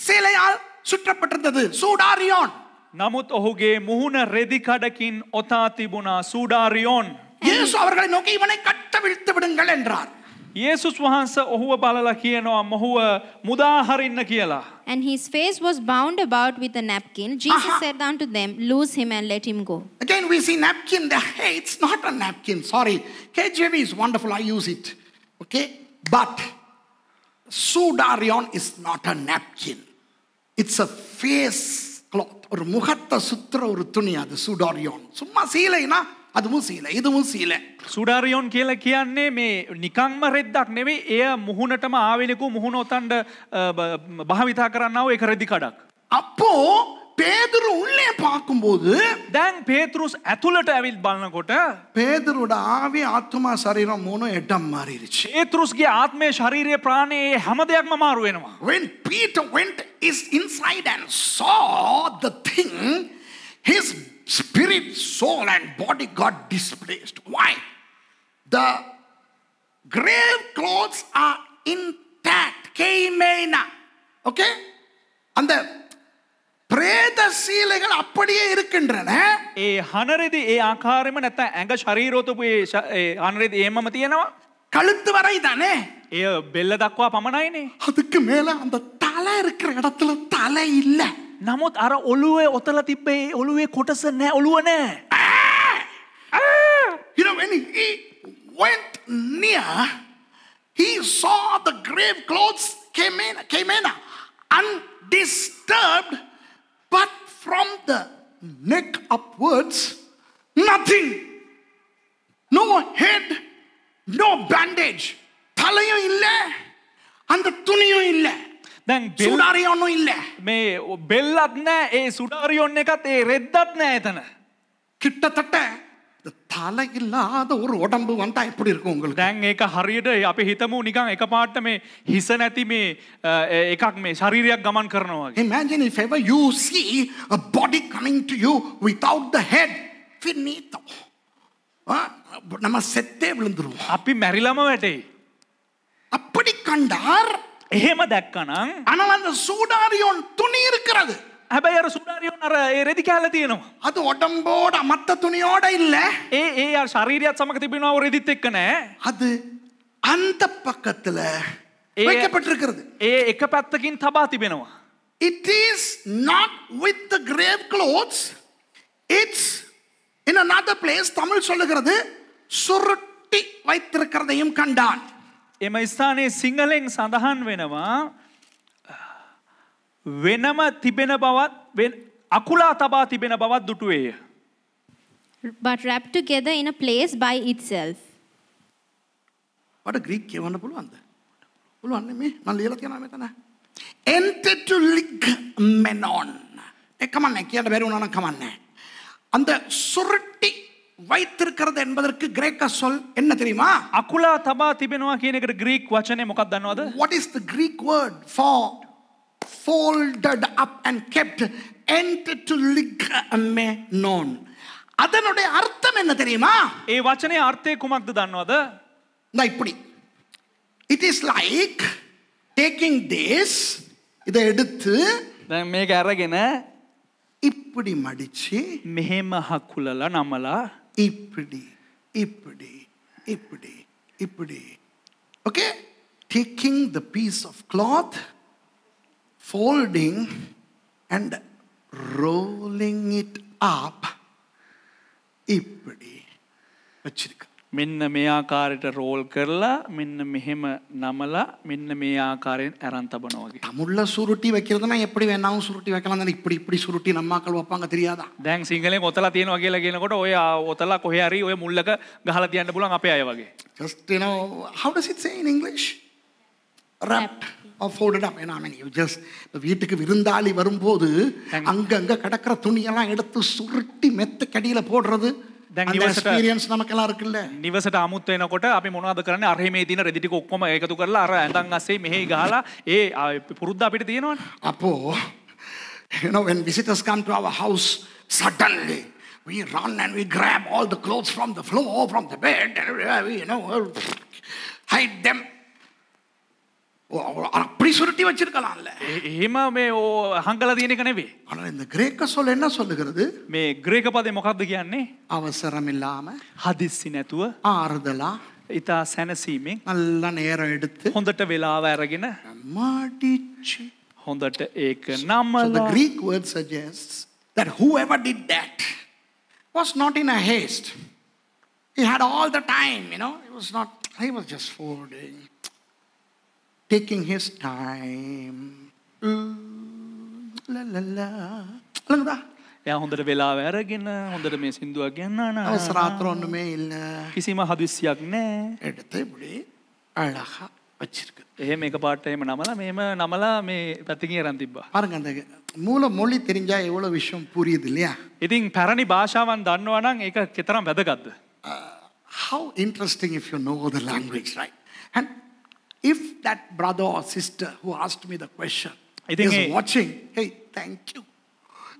சீலையால் சுற்றப்பட்டிருந்தது. சூடாரியோன். නමුත් ඔහුගේ මුහුණ රෙදි කඩකින් ඔතා තිබුණා. සූඩාරියෝන්. இயேசு அவர்களை நோக்கி இவனை கட்டவிழ்த்து விடுங்கள் என்றார். යේසුස් වහන්සේ ඔහුව බලලා කියනවා මොහුව මුදා හරින්න කියලා. And his face was bound about with a napkin. Jesus said unto them, loose him and let him go. Again we see napkin there. Hey, it's not a napkin. Sorry. KJV is wonderful. I use it. Okay? But Sudarion is not a napkin. It's a face cloth. ஒரு முகத்தை சுத்துற ஒரு துணி அது சூடாரியோன். சும்மா சீலைனா அதுவும் சீலை இதுவும் சீலை. සුඩාරියෝන් කියලා කියන්නේ මේ නිකංම රෙද්දක් නෙවෙයි එය මුහුණටම ආවෙනකු මුහුණ ඔතන්ඩ භාවිතා කරන්නාව එක රෙදි කඩක්. அப்போ பேதுரு உள்ளே பார்க்கும்போது දැන් පේතෘස් ඇතුළට ඇවිත් බලනකොට பேதுருட ஆவி ஆத்மா சரீரம் மூணும் இடம் மாறிடுச்சு. පේතෘස්ගේ ආත්මය ශරීරය ප්‍රාණයේ හැම දෙයක්ම මාරු වෙනවා. When Peter went inside and saw the thing, his spirit, soul and body got displaced. Why? The grave clothes are intact. Keimena. Okay? And the பிரேத சீலைகள் அப்படியே இருக்கின்றன. ඒ හනරෙදි ඒ ආකාරයෙන්ම නැත්නම් ඇඟ ශරීරෝතපු ඒ හනරෙදි ඒමම තියෙනවා. கழுத்து வரை தானே. එය බෙල්ල දක්වා පමණයිනේ. அதுக்கு மேல அந்த தலை இருக்கிற இடத்துல தலை இல்ல. නමුත් අර ඔළුවේ ඔතල තිබ්බේ ඔළුවේ කොටස නැහැ ඔළුව නැහැ. You know, when he went near, he saw the grave clothes came in undisturbed, but from the neck upwards, nothing. No head, no bandage. தலையும் இல்ல, அந்த துணியும் இல்ல. දැන් සුඩාරියොන්னும் இல்ல. මේ බෙල්ලත් නැහැ ඒ සුඩාරියොන් එකත් ඒ රෙද්දත් නැහැ එතන. கிட்டத்தட்ட தலை இல்லாத ஒரு உடம்பு வந்தா எப்படி இருக்கும் உங்களுக்கு? දැන් ඒක හරියට අපි හිතමු නිකන් එකපාරට මේ හිස නැති මේ එකක් මේ ශරීරයක් ගමන් කරනවා වගේ. Imagine if ever you see a body coming to you without the head, finito. நம்ம செத்தே விழுந்துருவோம். අපි මැරිලම වැටේ. அப்படி கண்டார். එහෙම දැක්කනම් ஆனால் அந்த சூடாரியோன் துணி இருக்கிறது. හැබැයි අර සුඩාරියෝන් අර ඒ රෙදි කැල තියෙනවා. அது உடம்போட மத்த துணியோட இல்ல. ඒ ශරීරයත් සමග තිබෙනවා රෙදිත් එක්ක නෑ. அது அந்த பக்கத்துல வைக்கப்பட்டிருக்கிறது. ඒ එක පැත්තකින් තබා තිබෙනවා. It is not with the grave clothes. It's in another place. Tamil சொல்லுகிறது சுருட்டி வைத்திருக்கிறதையும் கண்டான். එම ස්ථානයේ සිංහලෙන් සඳහන් වෙනවා වෙනම තිබෙන බවත් අකුලා තබා තිබෙන බවත් දුටුවේය. But wrapped together in a place by itself. What a Greek කියවන්න පුළුවන්ද? පුළුවන් නේ මේ මම ලියලා තියනවා මෙතන. Entetuligmenon. කමන්නේ කියන්න බැරි වුණා නම් කමන්නේ. அந்த சுருட்டி வைத்திருக்கிறது என்பதற்கு கிரேக்க சொல் என்ன தெரியுமா? අකුලා තබා තිබෙනවා කියන එකට ග්‍රීක් වචනේ මොකක්ද දන්නවද? What is the Greek word for folded up and kept? Entetuligmenon. அதனுடைய அர்த்தம் என்ன தெரியுமா? ඒ වචනේ අර්ථය කුමක්ද දන්නවද? நான் இப்படி. It is like taking this இதை எடுத்து දැන් මේක අරගෙන இப்படி மடிச்சு මෙහෙම හකුලලා නමලා இப்படி இப்படி இப்படி இப்படி. Okay? Taking the piece of cloth, folding and rolling it up. இப்படி வச்சிருக்க. මෙන්න මේ ආකාරයට රෝල් කරලා මෙන්න මෙහෙම නමලා මෙන්න මේ ආකාරයෙන් අරන් තබනවා වගේ. தமிழ்ல சுருட்டி வைக்கிறதுனா எப்படி வேணாலும் சுருட்டி வைக்கலாம். தானே இப்படி இப்படி சுருட்டி நம்மாக்கள் வைப்பாங்க தெரியாதா? දැන් සිංහලෙන් ඔතලා තියෙනවා කියලා කියනකොට ඔය ඔතලා කොහේ හරි ඔය මුල්ලක ගහලා තියන්න පුළුවන් අපේ අය වගේ. Just, you know, how does it say in English? Wrapped or folded up. I mean, you just வீட்டுக்கு விருந்தாளி வரும்போது அங்கங்க கடக்கிற துணியெல்லாம் எடுத்து சுருட்டி மெத்த கடியில போடுறது. அந்த எக்ஸ்பீரியன்ஸ் நமக்கெல்லாம் இருக்குல்ல. නිවසට අමුත් වෙනකොට අපි මොනවද කරන්නේ? අර මේ තියෙන රෙදි ටික ඔක්කොම එකතු කරලා අර ඇඳන් අස්සේ මෙහෙ ගහලා ඒ පුරුද්ද අපිට තියෙනවනේ. அப்போ, you know, when visitors come to our house, suddenly we run and we grab all the clothes from the floor, from the bed, and we, you know, hide them. அப்படி சுருட்டி வச்சிருக்கலாம்ல. එහෙම මේ හංගලා තියෙන එක නෙවෙයි. ஆனால் இந்த கிரேக்க சொல் என்ன சொல்லுகிறது? මේ ග්‍රීක පදේ මොකක්ද කියන්නේ? அவசரம் இல்லாம හදිස්සි නැතුව ஆறுதலா ඊතා සැනසීමෙන් நல்ல நேரம் எடுத்து හොඳට වෙලාව අරගෙන மடிச்சு. හොඳට ඒක So the නමලා Greek word suggests that whoever did that was not in a haste. He had all the time, you know. He was just folding, taking his time. La la la. එයා හොඳට වෙලාව අරගෙන හොඳට මේ සින්දුවක් ගෙන්නන அவசராத்திரம் ஒண்ணுமே இல்ல. කිසිම හදිස්සියක් නැහැ. எடுத்து இப்படி அழகா வச்சிருக்கு. එහෙම එකපාරට එහෙම නමලා මෙහෙම නමලා මේ පැත්තකින් අරන් තිබ්බා. பாருங்க அந்த மூல மொழி தெரிஞ்சா எவ்வளவு விஷயம் புரியுது இல்லையா? ඉතින් පැරණි භාෂාවන් දන්නවා නම් ඒක කෙතරම් වැදගත්ද? How interesting if you know the language, right? And if that brother or sister who asked me the question is watching, hey, thank you.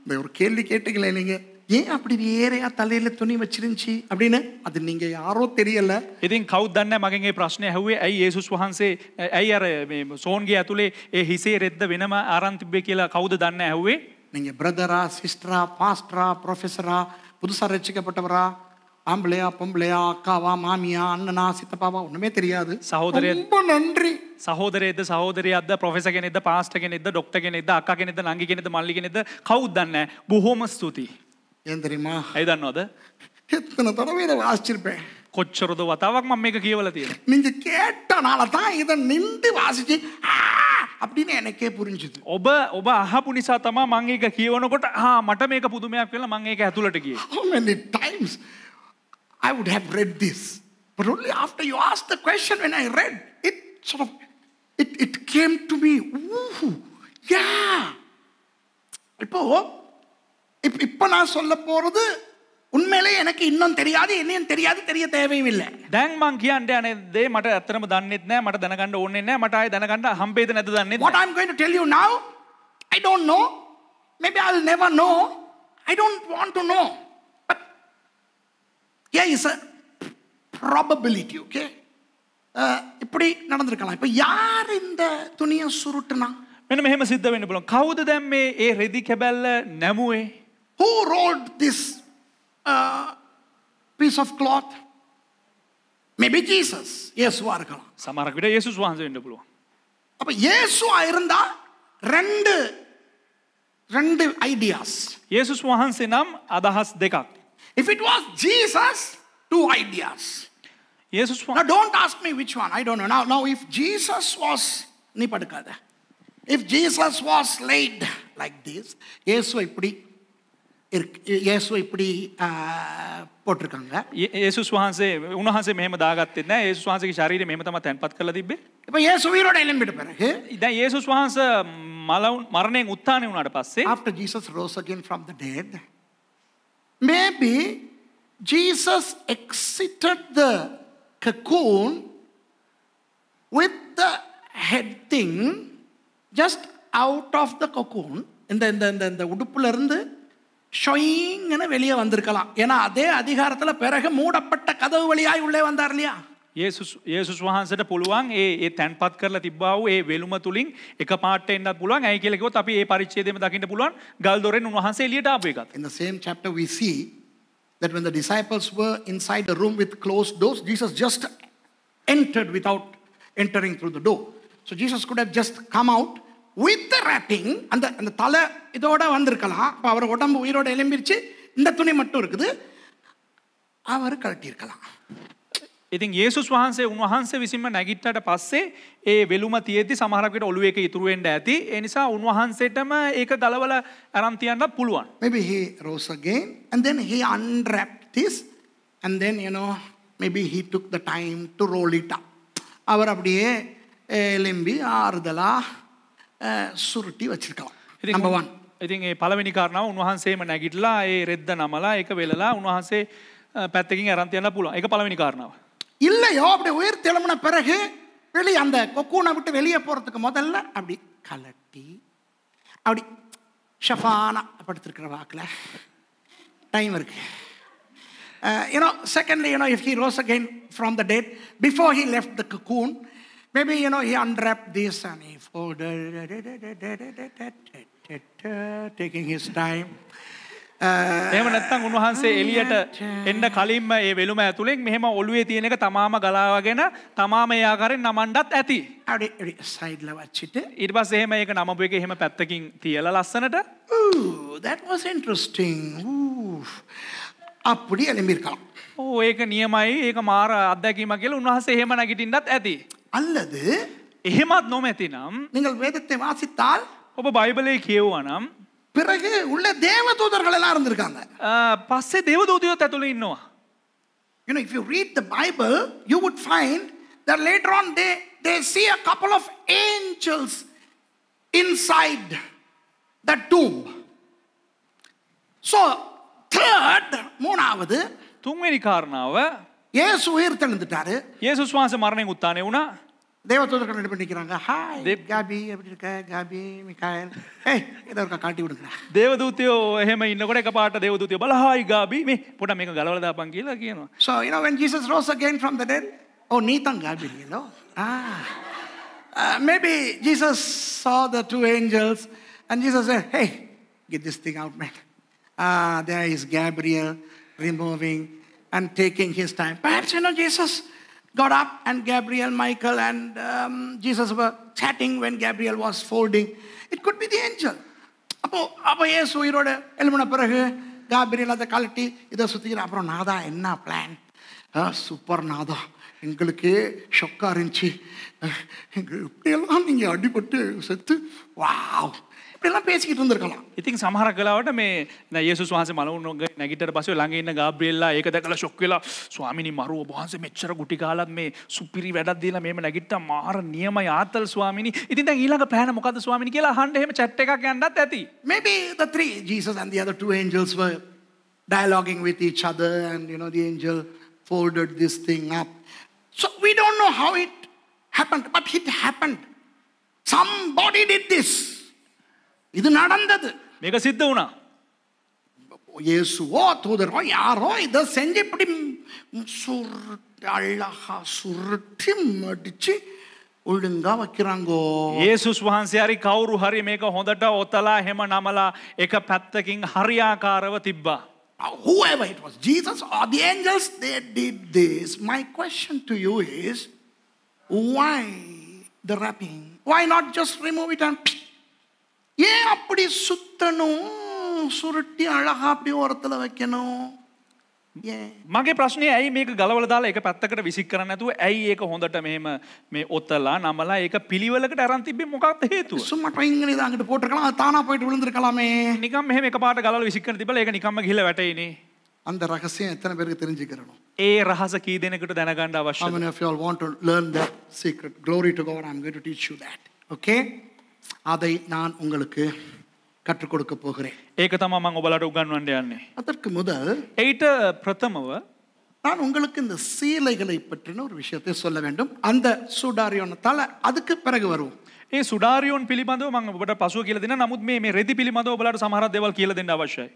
இந்த ஒரு கேள்வி கேட்டீங்களே நீங்க, ஏன் அப்படி வேறையா தலையில துணி வச்சிருந்துச்சு அப்படின்னு, அது நீங்க யாரோ தெரியல. ඉතින් කවුද දන්නේ මගෙන් ඒ ප්‍රශ්නේ ඇහුවේ ඇයි යේසුස් වහන්සේ ඇයි අර මේ සෝන්ගේ ඇතුලේ ඒ හිසේ රෙද්ද වෙනම ආරන් තිබ්බේ කියලා කවුද දන්නේ ඇහුවේ? நீங்க பிரதரா, சிஸ்டரா, பாஸ்டரா, ப்ரொஃபஸரா, புதுசா ரட்சிக்கப்பட்டவரா, ஆம்பளையா, பொம்பளையா, அக்காவா, மாமியா, அண்ணனா, சித்தப்பாவா, ஒண்ணுமே தெரியாது. ரொம்ப நன்றி. සහෝදරයේද සහෝදරියක්ද ප්‍රොෆෙසර් කෙනෙක්ද පාස්ටර් කෙනෙක්ද ડોක්ටර් කෙනෙක්ද අක්කා කෙනෙක්ද නංගි කෙනෙක්ද මල්ලි කෙනෙක්ද කවුද දන්නේ බොහොම ස්තුතියි. ஏன் தெரியுமா? ඇයි දන්නවද? எத்தனை தடவை இதை வாசிச்சிருப்பேன். කොච්චරද වතාවක් මම මේක කියවලා තියෙනවා. நீங்க கேட்டனால தான் இதை நின்று வாசிச்சு அப்படின்னு எனக்கே புரிஞ்சுது. ඔබ අහපු නිසා තමයි මම ඒක කියවනකොට මට මේක පුදුමයක් වෙලා මම ඒක ඇතුළට ගියේ. How many times I would have read this, but only after you asked the question, when I read it, sort of it came to me. Ooh, yeah. இப்போ நான் சொல்ல போறது உண்மையிலே எனக்கு இன்னும் தெரியாது, என்னையும் தெரியாது, தெரிய தேவையும் இல்லை. දැන් මං කියන්න යන දේ මට ඇත්තටම දන්නෙත් නෑ, මට දැනගන්න ඕනේ නෑ, මට ආයේ දැනගන්න හම්බෙයිද නැද්ද දන්නෙත් නෑ. What I'm going to tell you now, I don't know. Maybe I'll never know. I don't want to know. But yeah, is a probability, okay? இப்படி நடந்திருக்கலாம். இப்போ யார் இந்த துணியை சுருட்டுனா? මෙන්න මෙහෙම සිද්ධ වෙන්න පුළුවන්. කවුද දැන් මේ ඒ රෙදි කැබැල්ල නැමුවේ? Who rolled this piece of cloth? Maybe Jesus. இயேசுவா இருக்கலாம். සමහරක් විට යේසුස් වහන්සේ වෙන්න පුළුවන්. அப்ப இயேசுவா இருந்தா ரெண்டு ideas. යේසුස් වහන්සේ නම් අදහස් දෙකක්. If it was Jesus, two ideas. යේසුස් Now don't ask me which one. I don't know. Now if Jesus was நீ படுக்காத. If Jesus was laid like this, இயேசு இப்படி போட்டிருக்காங்க. යේසුස් වහන්සේ උන්වහන්සේ මෙහෙම දාගත්තේ නැහැ. යේසුස් වහන්සේගේ ශරීරය මෙහෙම තමයි තැන්පත් කරලා තිබ්බේ. இப்போ இயேசு உயிரோட எழும்பிட்ட பிறகு, දැන් යේසුස් වහන්සේ මරණයෙන් උත්ථානය වුණාට පස්සේ, after Jesus rose again from the dead, maybe Jesus exited the cocoon with the head thing just out of the cocoon. இந்த உடுப்புல இருந்து ஷொயிங்னு வெளியே வந்திருக்கலாம். ஏன்னா அதே அதிகாரத்தில் பிறகு மூடப்பட்ட கதவு வழியாய் உள்ளே வந்தார் இல்லையா? යේසුස් වහන්සේට පුළුවන් ඒ තැන්පත් කරලා තිබ්බා වූ ඒ වෙලුම තුලින් එක පාට එන්නත් පුළුවන්. ඇයි කියලා කිව්වොත් අපි ඒ පරිච්ඡේදෙම දකින්න පුළුවන් ගල් දොරෙන් උන්වහන්සේ එළියට ආපු එකත්. In the same chapter we see that when the disciples were inside the room with closed doors, Jesus just entered without entering through the door. So Jesus could have just come out with the wrapping. அந்த தலை இதோட வந்திருக்கலாம். அப்போ அவர் உடம்பு உயிரோட எழும்பிருச்சு, இந்த துணி மட்டும் இருக்குது, அவர் கழட்டியிருக்கலாம். ඉතින් යේසුස් වහන්සේ උන්වහන්සේ විසින්ම නැගිට්ටට පස්සේ ඒ වෙලුම තියෙද්දි සමහරක් විට ඔළුවේ එක ඉතුරු වෙන්න ඇති. ඒ නිසා උන්වහන්සේටම ඒක ගලවලා අරන් තියන්නත් පුළුවන්. Maybe he rose again and then he unwrapped this and then maybe he took the time to roll it up. அவர் அப்படியே எலும்பி ஆறுதலா சுருட்டி வச்சிருக்கலாம். Number 1. ඉතින් ඒ පළවෙනි කාරණාව උන්වහන්සේම නැගිටලා ඒ රෙද්ද නමලා ඒක වෙලලා උන්වහන්සේ පැත්තකින් අරන් තියන්න පුළුවන්. ඒක පළවෙනි කාරණාව. இல்லையோ அப்படி உயிர் தெழும்பின பிறகு வெளியே அந்த கொக்கூனை விட்டு வெளியே போறதுக்கு முதல்ல அப்படி கலட்டி அப்படி ஷஃபானா படுத்திருக்கிற வாக்கில் டைம் இருக்கு. Secondly, if he rose again from the dead, before he left the cocoon, maybe, he unwrapped this and he folded, taking his time. එහෙම නැත්නම් උන්වහන්සේ එළියට එන්න කලින්ම ඒ වෙලුම ඇතුලෙන් මෙහෙම ඔළුවේ තියෙන එක තමාම ගලාවගෙන තමාම ඒ ආකාරයෙන් නමන්නත් ඇති. அப்படி சைடுல வச்சிட்டு ඊට පස්සේ එහෙම ඒක නමපු එක එහෙම පැත්තකින් තියලා ලස්සනට. that was interesting. அப்படி எழும்பிருக்கலாம். ඒක නියමයි, ඒක මාර අත්දැකීමක් කියලා උන්වහන්සේ එහෙම නැගිටින්නත් ඇති. அல்லது එහෙමත් නොමැතිනම් நீங்கள் வேதத்தை வாசித்தால் ඔබ බයිබලයේ කියවුවා නම් பிறகு உள்ள தேவதூதர்கள் எல்லாம் இருந்திருக்காங்க. පස්සේ දේවදූතයෝත් ඇතුළේ ඉන්නවා. You know, if you read the Bible, you would find that later on they see a couple of angels inside the tomb. So, third, மூணாவது, තුන්වෙනි කාරණාව, இயேசு உயிர் தெழுந்துட்டாரு. යේසුස් වහන්සේ මරණයෙන් උත්ථානය වුණා. தேவதூதர்கள் என்ன பண்ணிக்கிறாங்க? ஹாய் காபி, எப்படி இருக்க? காபி, மிகாயல், ஏய் இதை ஒருக்கா காட்டி விடுங்க. දේවදූතයෝ එහෙම ඉන්නකොට එකපාරට දේවදූතයෝ බල හායි ගාබි මේ පොඩ්ඩක් මේක ගලවලා දාපන් කියලා කියනවා. So, you know, when Jesus rose again from the dead, oh, நீ தான் காபிரியலோ? Maybe Jesus saw the two angels and Jesus said, hey, get this thing out, man. There is Gabriel removing and taking his time. Perhaps, you know, Jesus got up and Gabriel, Michael and Jesus were chatting when Gabriel was folding. It could be the angel. அப்போ இயேசு உயிரோட எழுப்பின பிறகு Gabriel அதை கழட்டி இதை சுற்றிக்கிற அப்புறம் நாதா என்ன பிளான்? சூப்பர் நாதா, எங்களுக்கு ஷொக்கா இருந்துச்சு, இப்படியெல்லாம் நீங்கள் அடிபட்டு செத்து வாவ் இப்படியெல்லாம் பேசிக்கிட்டு இருந்திருக்கலாம். ඉතින් සමහරක් වෙලාවට මේ යේසුස් වහන්සේ මලවුන් නැගිටට පස්සේ ළඟ ඉන්න ගාබ්‍රියෙල්ලා ඒක දැකලා ෂොක් වෙලා ස්වාමිනී මරුව වහන්සේ මෙච්චර ගුටි කාලත් මේ සුපිරි වැඩක් දීලා මේම නැගිට්ටා මාර නියමයි ආතල් ස්වාමිනී. ඉතින් දැන් ඊළඟ ප්ලෑන මොකද්ද ස්වාමිනී කියලා අහන්න එහෙම chat එකක් යන්නත් ඇති. Maybe the three, Jesus and the other two angels were dialoguing with each other and you know the angel folded this thing up. So we don't know how it happened, but it happened. Somebody did this. இது நடந்தது. මේක සිද්ධ වුණා. இயேசுவோ தூதரோ யாரோ இதை செஞ்சு இப்படி சுருட்டி அழகா சுருட்டி மடிச்சு ஒழுங்கா வைக்கிறாங்கோ. යේසුස් වහන්සේ හරි කවුරු හරි මේක හොඳට ඔතලා එහෙම නමලා එක පැත්තකින් හරියාකාරව තිබ්බා. Whoever it was, Jesus or the angels, they did this. My question to you is, why the wrapping? Why not just remove it and ஏன் அப்படி சுத்தணும், சுருட்டி அழகா அப்படி ஓரத்தில் வைக்கணும்? ஏன்? මගේ ප්‍රශ්නේ ඇයි මේක ගලවලා දාලා එක පැත්තකට විසික් කරන්නේ නැතුව ඇයි ඒක හොඳට මෙහෙම මේ ඔතලා නමලා ඒක පිළිවෙලකට අරන් තිබ්බේ මොකක්ද හේතුව? சும்மா ட்ரைங்கனி தான் அங்கிட்டு போட்டுருக்கலாம், அது தானா போயிட்டு விழுந்திருக்கலாமே. නිකම් මෙහෙම එකපාරට ගලවලා විසික් කරන තිබ්බලා ඒක නිකම්ම ගිහිල්ලා වැටෙයිනේ. அந்த ரகசியம் எத்தனை பேருக்கு தெரிஞ்சுக்கிறணும்? ඒ රහස කී දෙනෙකුට දැනගන්න How අවශ්‍යද? many of you all want to learn that secret? Glory to God, I'm going to teach you that. Okay? அதை நான் உங்களுக்கு கற்றுக் கொடுக்க போகிறேன். ඒක තමයි මම ඔයාලට උගන්වන්න යන්නේ. அதற்கு முதல் ඒට ප්‍රථමව நான் உங்களுக்கு இந்த சீலைகளை பற்றின ஒரு விஷயத்தை சொல்ல வேண்டும். அந்த சுடாரியோனத்தால அதுக்கு பிறகு வருவோம். ඒ සුඩාරියෝන් පිළිබඳව මම ඔබට පසුව කියලා දෙන්න. නමුත් මේ රෙදි පිළිබඳව ඔයාලට සමහර දේවල් කියලා දෙන්න අවශ්‍යයි.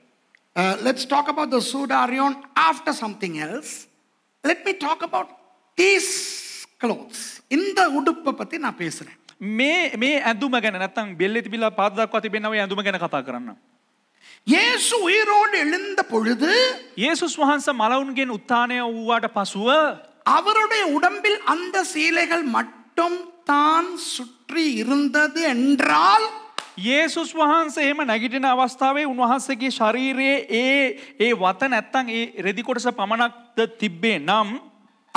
Let's talk about the sudarion after something else. Let me talk about these clothes. இந்த உடுப்பை பத்தி நான் பேசுறேன். මේ ඇඳුම ගැන නැත්තම් බෙල්ලේ තිබිලා පාද දක්වා තිබෙනවා ඒ ඇඳුම ගැන කතා කරන්න. இயேசு உயிரோடு எழுந்த பொழுது යේසුස් වහන්සේ මලවුන්ගෙන් උත්ථානය වූාට පසුව அவருடைய உடம்பில் அந்த சீலைகள் மட்டும் தான் சுற்றி இருந்தது என்றால் යේසුස් වහන්සේ එහෙම නැගිටින අවස්ථාවේ උන්වහන්සේගේ ශරීරයේ ඒ වත නැත්තම් ඒ රෙදි කොටස පමණක්ද තිබ්බේ නම්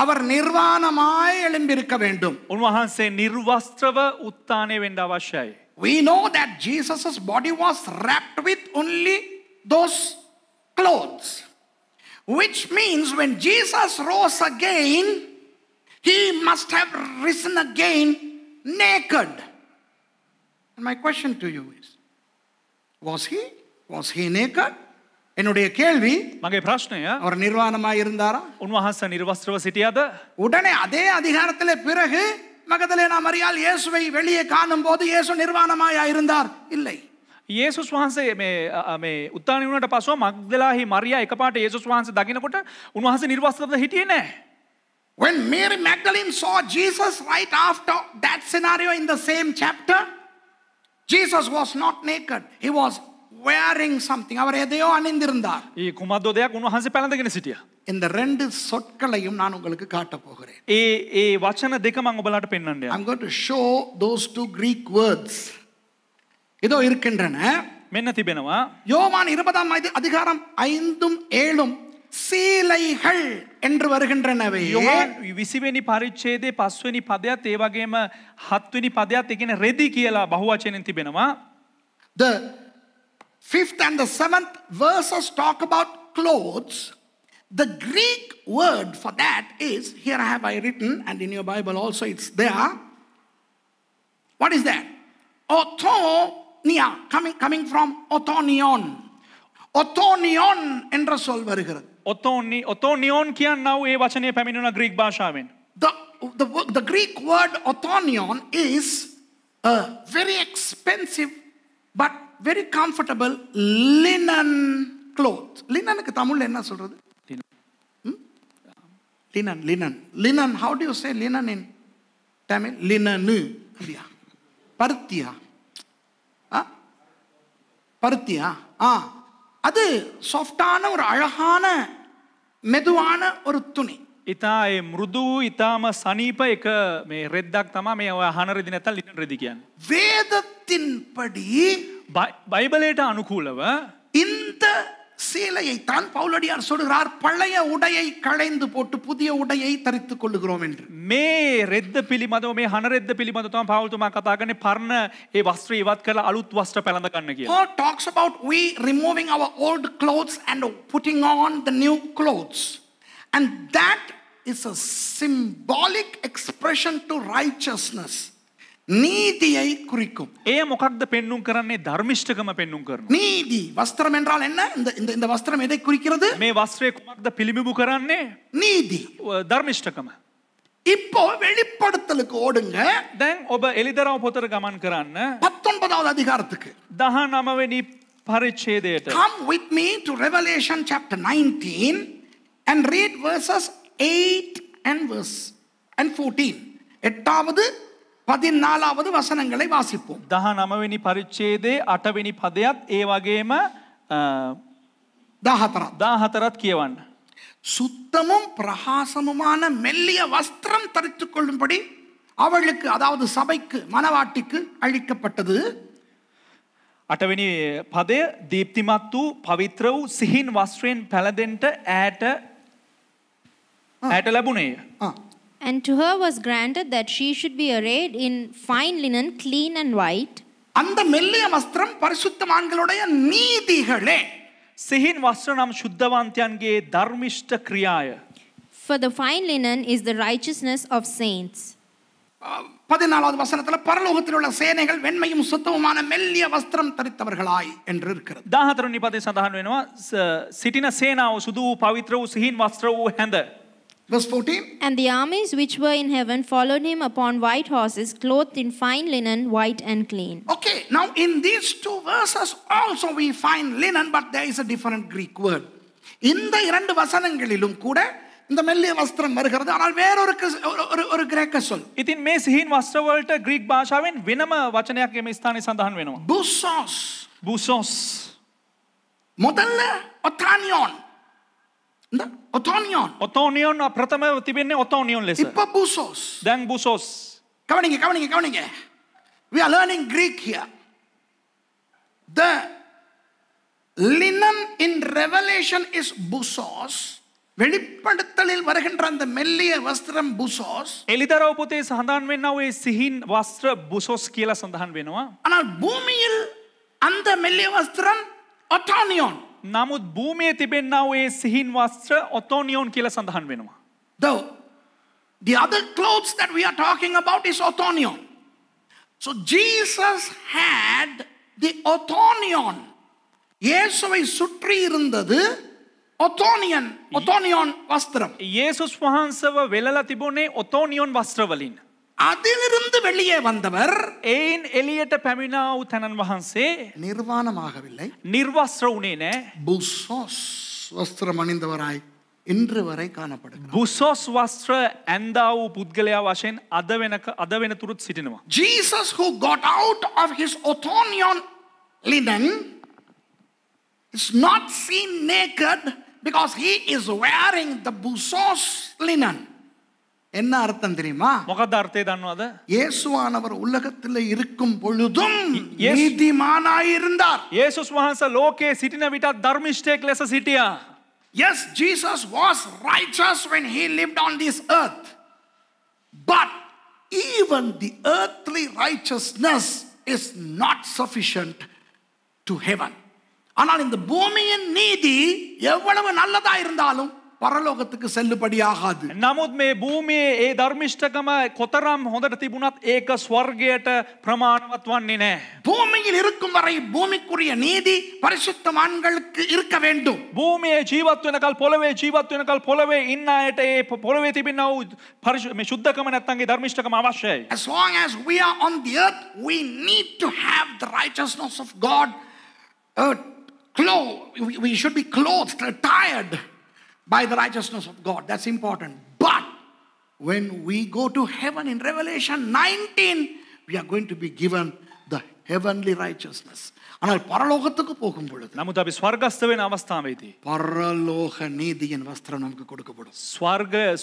அவர் நிர்வாணமாய் எழும்பியிருக்க வேண்டும். උන්වහන්සේ නිර්වස්ත්‍රව උත්ථානය වෙන්න අවශ්‍යයි. We know that Jesus' body was wrapped with only those clothes, which means when Jesus rose again, he must have risen again naked. And my question to you is, was he naked? என்னுடைய கேள்வி, මගේ ප්‍රශ්නය அவர் நிர்வாணமாய் இருந்தாரா? උන්වහන්සේ නිර්වස්ත්‍රව සිටියද? உடனே அதே அதிகாரத்திலே பிறகு மகதலேனா மரியாள் இயேசுவை வெளியே காணும்போது இயேசு நிர்வாணமாய் இருந்தார்? இல்லை. යේසුස් වහන්සේ මේ උත්ථානය වුණාට පස්ව මග්දලාහි මරියා එකපාරට යේසුස් වහන්සේ දකින්නකොට උන්වහන්සේ නිර්වස්ත්‍රව හිටියේ නැහැ. When Mary Magdalene saw Jesus right after that scenario in the same chapter, Jesus was not naked. He was wearing something. அவர் எதையோ அணிந்திருந்தார். ඒ කුමද්දෝ දෙයක් උන්වහන්සේ පැළඳගෙන සිටියා. இந்த ரெண்டு சொற்களையும் நான் உங்களுக்கு காட்ட போகிறேன். ඒ වචන දෙක මම ඔයාලට පෙන්වන්න යනවා. I'm going to show those two Greek words. இதோ இருக்கின்றன. මෙන්න තිබෙනවා. யோவான் 20ஆம் அதிகாரம் 5ம் 7ம் சீலைகள் என்று வருகின்றனவே. යොහාන් 20 වෙනි පරිච්ඡේදයේ 5 වෙනි පදයත් ඒ වගේම 7 වෙනි පදයත් ඒ කියන්නේ රෙදි කියලා බහුවචනෙන් තිබෙනවා. The 5th and the 7th verses talk about clothes. The Greek word for that is, here I have written, and in your Bible also it's there. What is that? Othonia, coming from othonion. Othonion என்ற சொல் வருகிறது. ඔතෝනියෝන් කියන්නව ඒ වචනය පැමිණුණ Greek භාෂාවෙන්. The Greek word othonion is a very expensive but very comfortable linen cloth. லினனுக்கு தமிழ்ல என்ன சொல்றது? Linen. How do you say linen in Tamil? Linenu. பருத்தியா? அது சாஃப்டான ஒரு அழகான மெதுவான ஒரு துணி. ඉතා ඒ මෘදු ඉතාම සනීප එක මේ රෙද්දක් තමයි මේ ඔය අහන රෙදි නැත්නම් ලිනන් රෙදි කියන්නේ. வேதத்தின்படி බයිබලයට අනුකූලව இந்த சீலையை தான் பவுலடியார் சொல்கிறார் பழைய உடையை களைந்து போட்டு புதிய உடையை தரித்துக் கொள்ளுகிறோம் என்று. මේ රෙද්ද පිළිබඳව මේ හන රෙද්ද පිළිබඳව තමයි පෞල්තුමා කතා කරන්නේ පරණ ඒ වස්ත්‍ර ඉවත් කරලා අලුත් වස්ත්‍ර පැලඳ ගන්න කියලා. Paul talks about we removing our old clothes and putting on the new clothes. And that is a symbolic expression to righteousness. நீதியை குறிக்கும். ඒ මොකක්ද පෙන්눔 කරන්නේ? ධර්මිෂ්ඨකම පෙන්눔 කරනවා. நீதி வஸ்திரம் என்றால் என்ன? இந்த வஸ்திரம் எதை குறிக்கிறது? මේ වස්ත්‍රය කුමක්ද පිළිඹු කරන්නේ? நீதி. ධර්මිෂ්ඨකම. இப்போ வெளிப்படுத்தலுக்கு ஓடுங்க. දැන් ඔබ එලිදරව් පොතට ගමන් කරන්න 19வது அதிகாரத்துக்கு. 19 වෙනි පරිච්ඡේදයට. Come with me to Revelation chapter 19 and read verses 8 and 14. 8வது 14வது வசனங்களை வாசிப்போம். 19 වෙනි පරිච්ඡේදයේ 8 වෙනි පදයත් ඒ වගේම 14ත් කියවන්න. சுத்தமும் பிரகாசமுமான மெல்லிய வஸ்திரம் தரித்துக் கொள்ளும்படி அவளுக்கு, அதாவது சபைக்கு, மனவாட்டிக்கு அளிக்கப்பட்டது. 8 වෙනි පදය දීප්තිමත් වූ පවිත්‍ර වූ සිහින් වස්ත්‍රයෙන් පැළඳෙන්නට ඇයට ලැබුණේය. And to her was granted that she should be arrayed in fine linen, clean and white. அந்த மெல்லிய வஸ்திரம் பரிசுத்தவான்களுடைய நீதிகளே. සිහින් වස්ත්‍ර නම් ශුද්ධවන්තයන්ගේ ධර්මිෂ්ඨ ක්‍රියාය. For the fine linen is the righteousness of saints. 14வது வசனத்துல பரலோகத்தில் உள்ள சேனைகள் வெண்மையும் சுத்தமுமான மெல்லிய வஸ்திரம் தரித்தவர்களாய் என்று இருக்கிறது. 14 වෙනි පදේ සඳහන් වෙනවා සිටින සේනාව සුදු වූ පවිත්‍ර වූ සිහින් වස්ත්‍ර වූ හැඳ. Verse 14. And the armies which were in heaven followed him upon white horses, clothed in fine linen, white and clean. Okay, now in these two verses also we find linen, but there is a different Greek word. இந்த இரண்டு வசனங்களிலும் கூட இந்த மெல்லிய வஸ்திரம் வருகிறது, ஆனால் வேறொரு ஒரு கிரேக்க சொல். ඉතින් මේ සිහින් වස්ත්‍ර වලට ග්‍රීක භාෂාවෙන් වෙනම වචනයක් මේ ස්ථානයේ සඳහන් වෙනවා. Bousos. முதல்ல othonion. ඔතෝනියෝන් ප්‍රථමව තිබෙන්නේ ඔතෝනියෝන් ලෙස. இப்ப bousos. දැන් බුසොස්. கவனிங்க. We are learning Greek here. The linen in Revelation is bousos. வெளிப்படுத்தலில் வருகின்ற அந்த மெல்லிய வஸ்திரம் bousos. එලිදරව් පොතේ සඳහන් වෙනවා ඒ සිහින් වස්ත්‍ර බුසොස් කියලා සඳහන් වෙනවා. ஆனால் பூமியில் அந்த மெல்லிய வஸ்திரம் othonion. නමුත් භූමියේ තිබෙනා වූ ඒ සිහින් වස්ත්‍ර ඔතෝනියෝන් කියලා සඳහන් වෙනවා. The other clothes that we are talking about is othonion. So Jesus had the othonion. இயேசுவை சுற்றி இருந்தது othonion வஸ்திரம். යේසුස් වහන්සේව වෙලලා තිබුණේ ඔතෝනියෝන් වස්ත්‍ර වලින්. அதிலிருந்து வெளியே வந்தவர் ඒයින් එළියට පැමිණා වූ තනන් වහන්සේ நிர்வாணமாகவில்லை, නිර්වස්ත්‍ර වුණේ නැහැ. bousos வஸ்திரம் அணிந்தவராய் இன்று வரை காணப்படுகிறார். බුසොස් වස්ත්‍ර ඇඳා වූ පුද්ගලයා වශයෙන් අද වෙනතුරුත් සිටිනවා. Jesus who got out of his othonion linen is not seen naked because he is wearing the bousos linen. என்ன அர்த்தம் தெரியுமா? මොකක්ද අර්ථය දන්නවද? இயேசுவானவர் உலகத்தில் இருக்கும் பொழுதும் நீதிமானாய் இருந்தார். යේසුස් වහන්සේ ලෝකයේ සිටින විටත් ධර්මිෂ්ඨයෙක් ලෙස සිටියා. Yes, Jesus was righteous when he lived on this earth. But even the earthly righteousness is not sufficient to heaven. ஆனால் இந்த பூமியின் நீதி எவ்வளவு நல்லதா இருந்தாலும் பரலோகத்துக்கு செல்லுபடியாகாது. නමුත් මේ භූමියේ ඒ ධර්මිෂ්ඨකම කොතරම් හොඳට තිබුණත් ඒක ස්වර්ගයට ප්‍රමාණවත් වන්නේ නැහැ. பூமியில் இருக்கும் வரை பூமிக்குரிய நீதி பரிசுத்தவான்களுக்கு இருக்க வேண்டும். භූමියේ ජීවත් වෙනකල් පොළවේ ජීවත් වෙනකල් පොළවේ ඉන්න අයට ඒ පොළවේ තිබෙනා වූ මේ ශුද්ධකම නැත්නම් ඒ ධර්මිෂ්ඨකම අවශ්‍යයි. As long as we are on the earth, we need to have the righteousness of God. We should be clothed, attired by the righteousness of God. That's important. But when we go to heaven in Revelation 19, we are going to be given the heavenly righteousness. ஆனால் பரலோகத்துக்கு போகும் பொழுது නමුත් අපි ස්වර්ගස්ත වෙන අවස්ථාවේදී பரலோக நீதியின் வஸ்திரம் நமக்கு கொடுக்கப்படும்.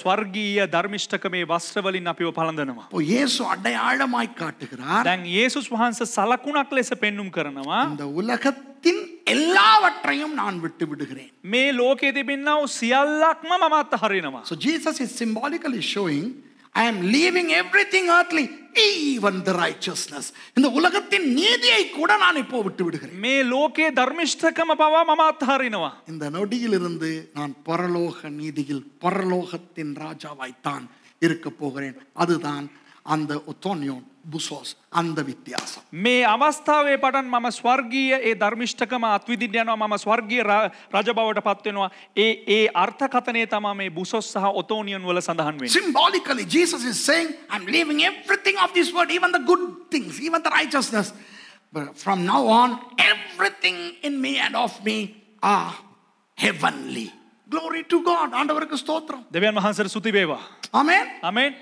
ස්වර්ගීය ධර්මිෂ්ඨකමේ වස්ත්‍ර වලින් අපිව පළඳනවා. இப்போ இயேசு அடையாளமாய் காட்டுகிறார். දැන් යේසුස් වහන්සේ සලකුණක් ලෙස පෙන්눔 කරනවා. இந்த உலகத்தின் எல்லாவற்றையும் நான் விட்டு விடுகிறேன். මේ ලෝකයේ තිබෙනා වූ සියල්ලක්ම මම අත්හරිනවා. So Jesus is symbolically showing, I am leaving everything earthly, even the righteousness. இந்த உலகத்தின் நீதியை கூட நான் இப்போ விட்டு விடுகிறேன். මේ ලෝකයේ ධර්මිෂ්ඨකම පවා මම අත්හරිනවා. இந்த நொடியிலிருந்து நான் பரலோக நீதியில் பரலோகத்தின் ராஜாவாய்த்தான் இருக்க போகிறேன். அதுதான் அந்த ஒத்தோனியோன் බුසෝස් අන්ද විත්‍යාස. මේ අවස්ථාවේ පටන් මම ස්වර්ගීය ඒ ධර්මිෂ්ඨකම අත්විඳින්න යනවා. මම ස්වර්ගීය රජ බවට පත් වෙනවා. ඒ අර්ථකථනය තමයි මේ බුසොස් සහ ඔතෝනියන් වල සඳහන් වෙන්නේ. Symbolically Jesus is saying, I'm leaving everything of this world, even the good things, even the righteousness. But from now on, everything in me and of me are heavenly. Glory to God. ஆண்டவருக்கு ஸ்தோத்திரம். දෙවියන් වහන්සේට ස්තුති වේවා. Amen. ආමෙන්.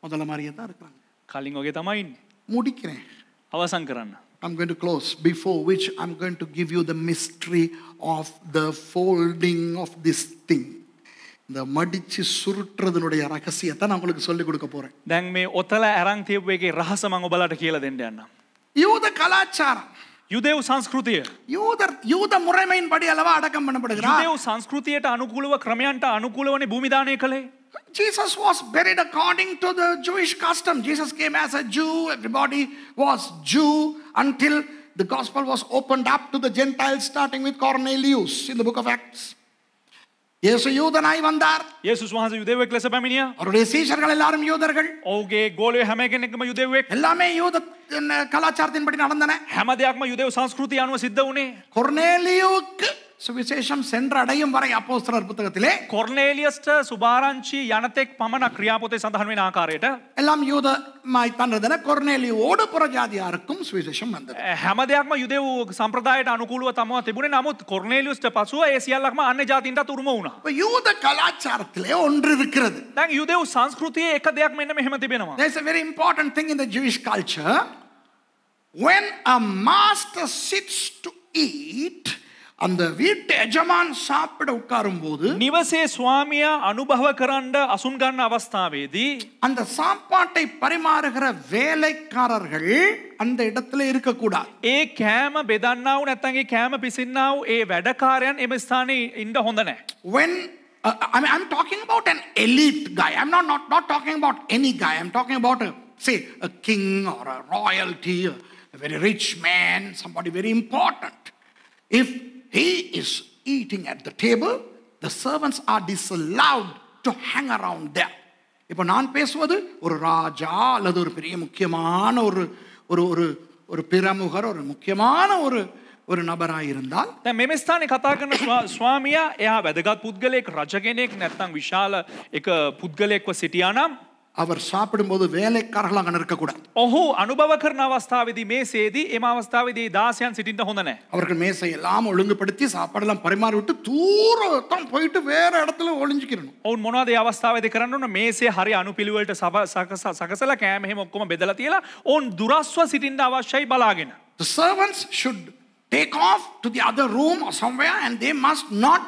முதல்ல மாதிரியே தான் இருக்காங்க. කලින් වගේ තමයි ඉන්නේ. முடிக்கிறேன். අවසන් කරන්න. I'm going to close, before which I'm going to give you the mystery of the folding of this thing. இந்த மடிச்சு சுருட்டுறதுனுடைய ரகசியத்தை நான் உங்களுக்கு சொல்லி கொடுக்க போறேன். දැන් මේ ඔතල අරන් තියපු එකේ රහස මම ඔබලාට කියලා දෙන්න යන්නම්. யூத கலாச்சாரம், යුදෙව් සංස්කෘතිය. யூத முறைமையின்படி அளவா அடக்கம் பண்ணப்படுகிறார். යුදෙව් සංස්කෘතියට අනුකූලව ක්‍රමයන්ට අනුකූලවනේ භූමි දානය කළේ. Jesus was buried according to the Jewish custom. Jesus came as a Jew. Everybody was Jew until the gospel was opened up to the Gentiles, starting with Cornelius in the book of Acts. இயேசு யூதனாய் வந்தார். යේසුස් වහන්සේ යුදෙවෙක් ලෙස පැමිණියා. அவருடைய சீஷர்கள் எல்லாரும் யூதர்கள். ඔහුගේ ගෝලයෝ හැම කෙනෙක්ම යුදෙවෙක්. எல்லாமே யூத கலாச்சாரத்தின்படி நடந்தன. හැම දෙයක්ම යුදෙව් සංස්කෘතිය අනුව සිද්ධ වුණේ. கொர்னேலியுவுக்கு சுவிசேஷம் சென்றடையும் வரை அப்போஸ்தலர் புத்தகத்திலே කොර්නේලියස්ට සුභාරංචි යනතෙක් පමණ ක්‍රියාපොතේ සඳහන් වෙන ආකාරයට எல்லாம் யூதமாய் தந்தன. கொர்னேலியுவோடு புறஜாதியாருக்கும் சுவிசேஷம் வந்தது. හැම දෙයක්ම යුදෙව් සම්ප්‍රදායට අනුකූලව තමයි තිබුණේ. නමුත් කොර්නේලියස්ට පසුව ඒ සියල්ලක්ම අන්‍ය ජාතීන්ටත් උරුම වුණා. யூத கலாச்சாரத்திலே ஒன்று இருக்கிறது. දැන් යුදෙව් සංස්කෘතියේ එක දෙයක් මෙන්න මෙහෙම තිබෙනවා. There's a very important thing in the Jewish culture. When a master sits to eat, அந்த வீட்டு எஜமான் சாப்பிட உட்காரும் போது නිවසේ ස්වාමියා අනුභව කරන්න අසුන් ගන්න අවස්ථාවේදී அந்த சாப்பாட்டை பரிமாறுகிற வேலைக்காரர்கள் அந்த இடத்துல இருக்க கூடாது. ඒ කෑම බෙදන්නා වූ නැත්නම් ඒ කෑම පිසින්නා වූ ඒ වැඩකාරයන් එම ස්ථානයේ ඉන්න හොඳ නැහැ. When I'm talking about an elite guy. I'm not talking about any guy. I'm talking about a king or a royalty, a very rich man, somebody very important. If he is eating at the table, the servants are disallowed to hang around there. இப்போ நான் பேசுவது ஒரு ராஜா அல்லது ஒரு பெரிய முக்கியமான ஒரு பிரமுகர், ஒரு முக்கியமான ஒரு நபராக இருந்தால் දැන් මේ ස්ථානේ කතා කරන ස්වාමියා එයා වැදගත් පුද්ගලයෙක්, රජ කෙනෙක් නැත්නම් විශාල එක පුද්ගලයෙක්ව සිටියා නම් அவர் சாப்பிடும்போது வேலைக்காரர்கள் அங்கே இருக்கக்கூடாது. ඔහු අනුභව කරන අවස්ථාවේදී මේසේදී එම අවස්ථාවේදී දාසයන් සිටින්න හොඳ නැහැ. அவர்கள் மேசை எல்லாம் ஒழுங்குபடுத்தி சாப்பாடெல்லாம் பரிமாறி விட்டு தூரம் போயிட்டு வேற இடத்துல ஒளிஞ்சிக்கிறணும். ඔවුන් මොනවද ඒ අවස්ථාවේදී කරන්න ඕන? මේසේ හරි අනුපිළිවෙලට සකසලා කෑම එහෙම ඔක්කොම බෙදලා තියලා ඔවුන් දුරස්ව සිටින්න අවශ්‍යයි බලාගෙන. The servants should take off to the other room or somewhere, and they must not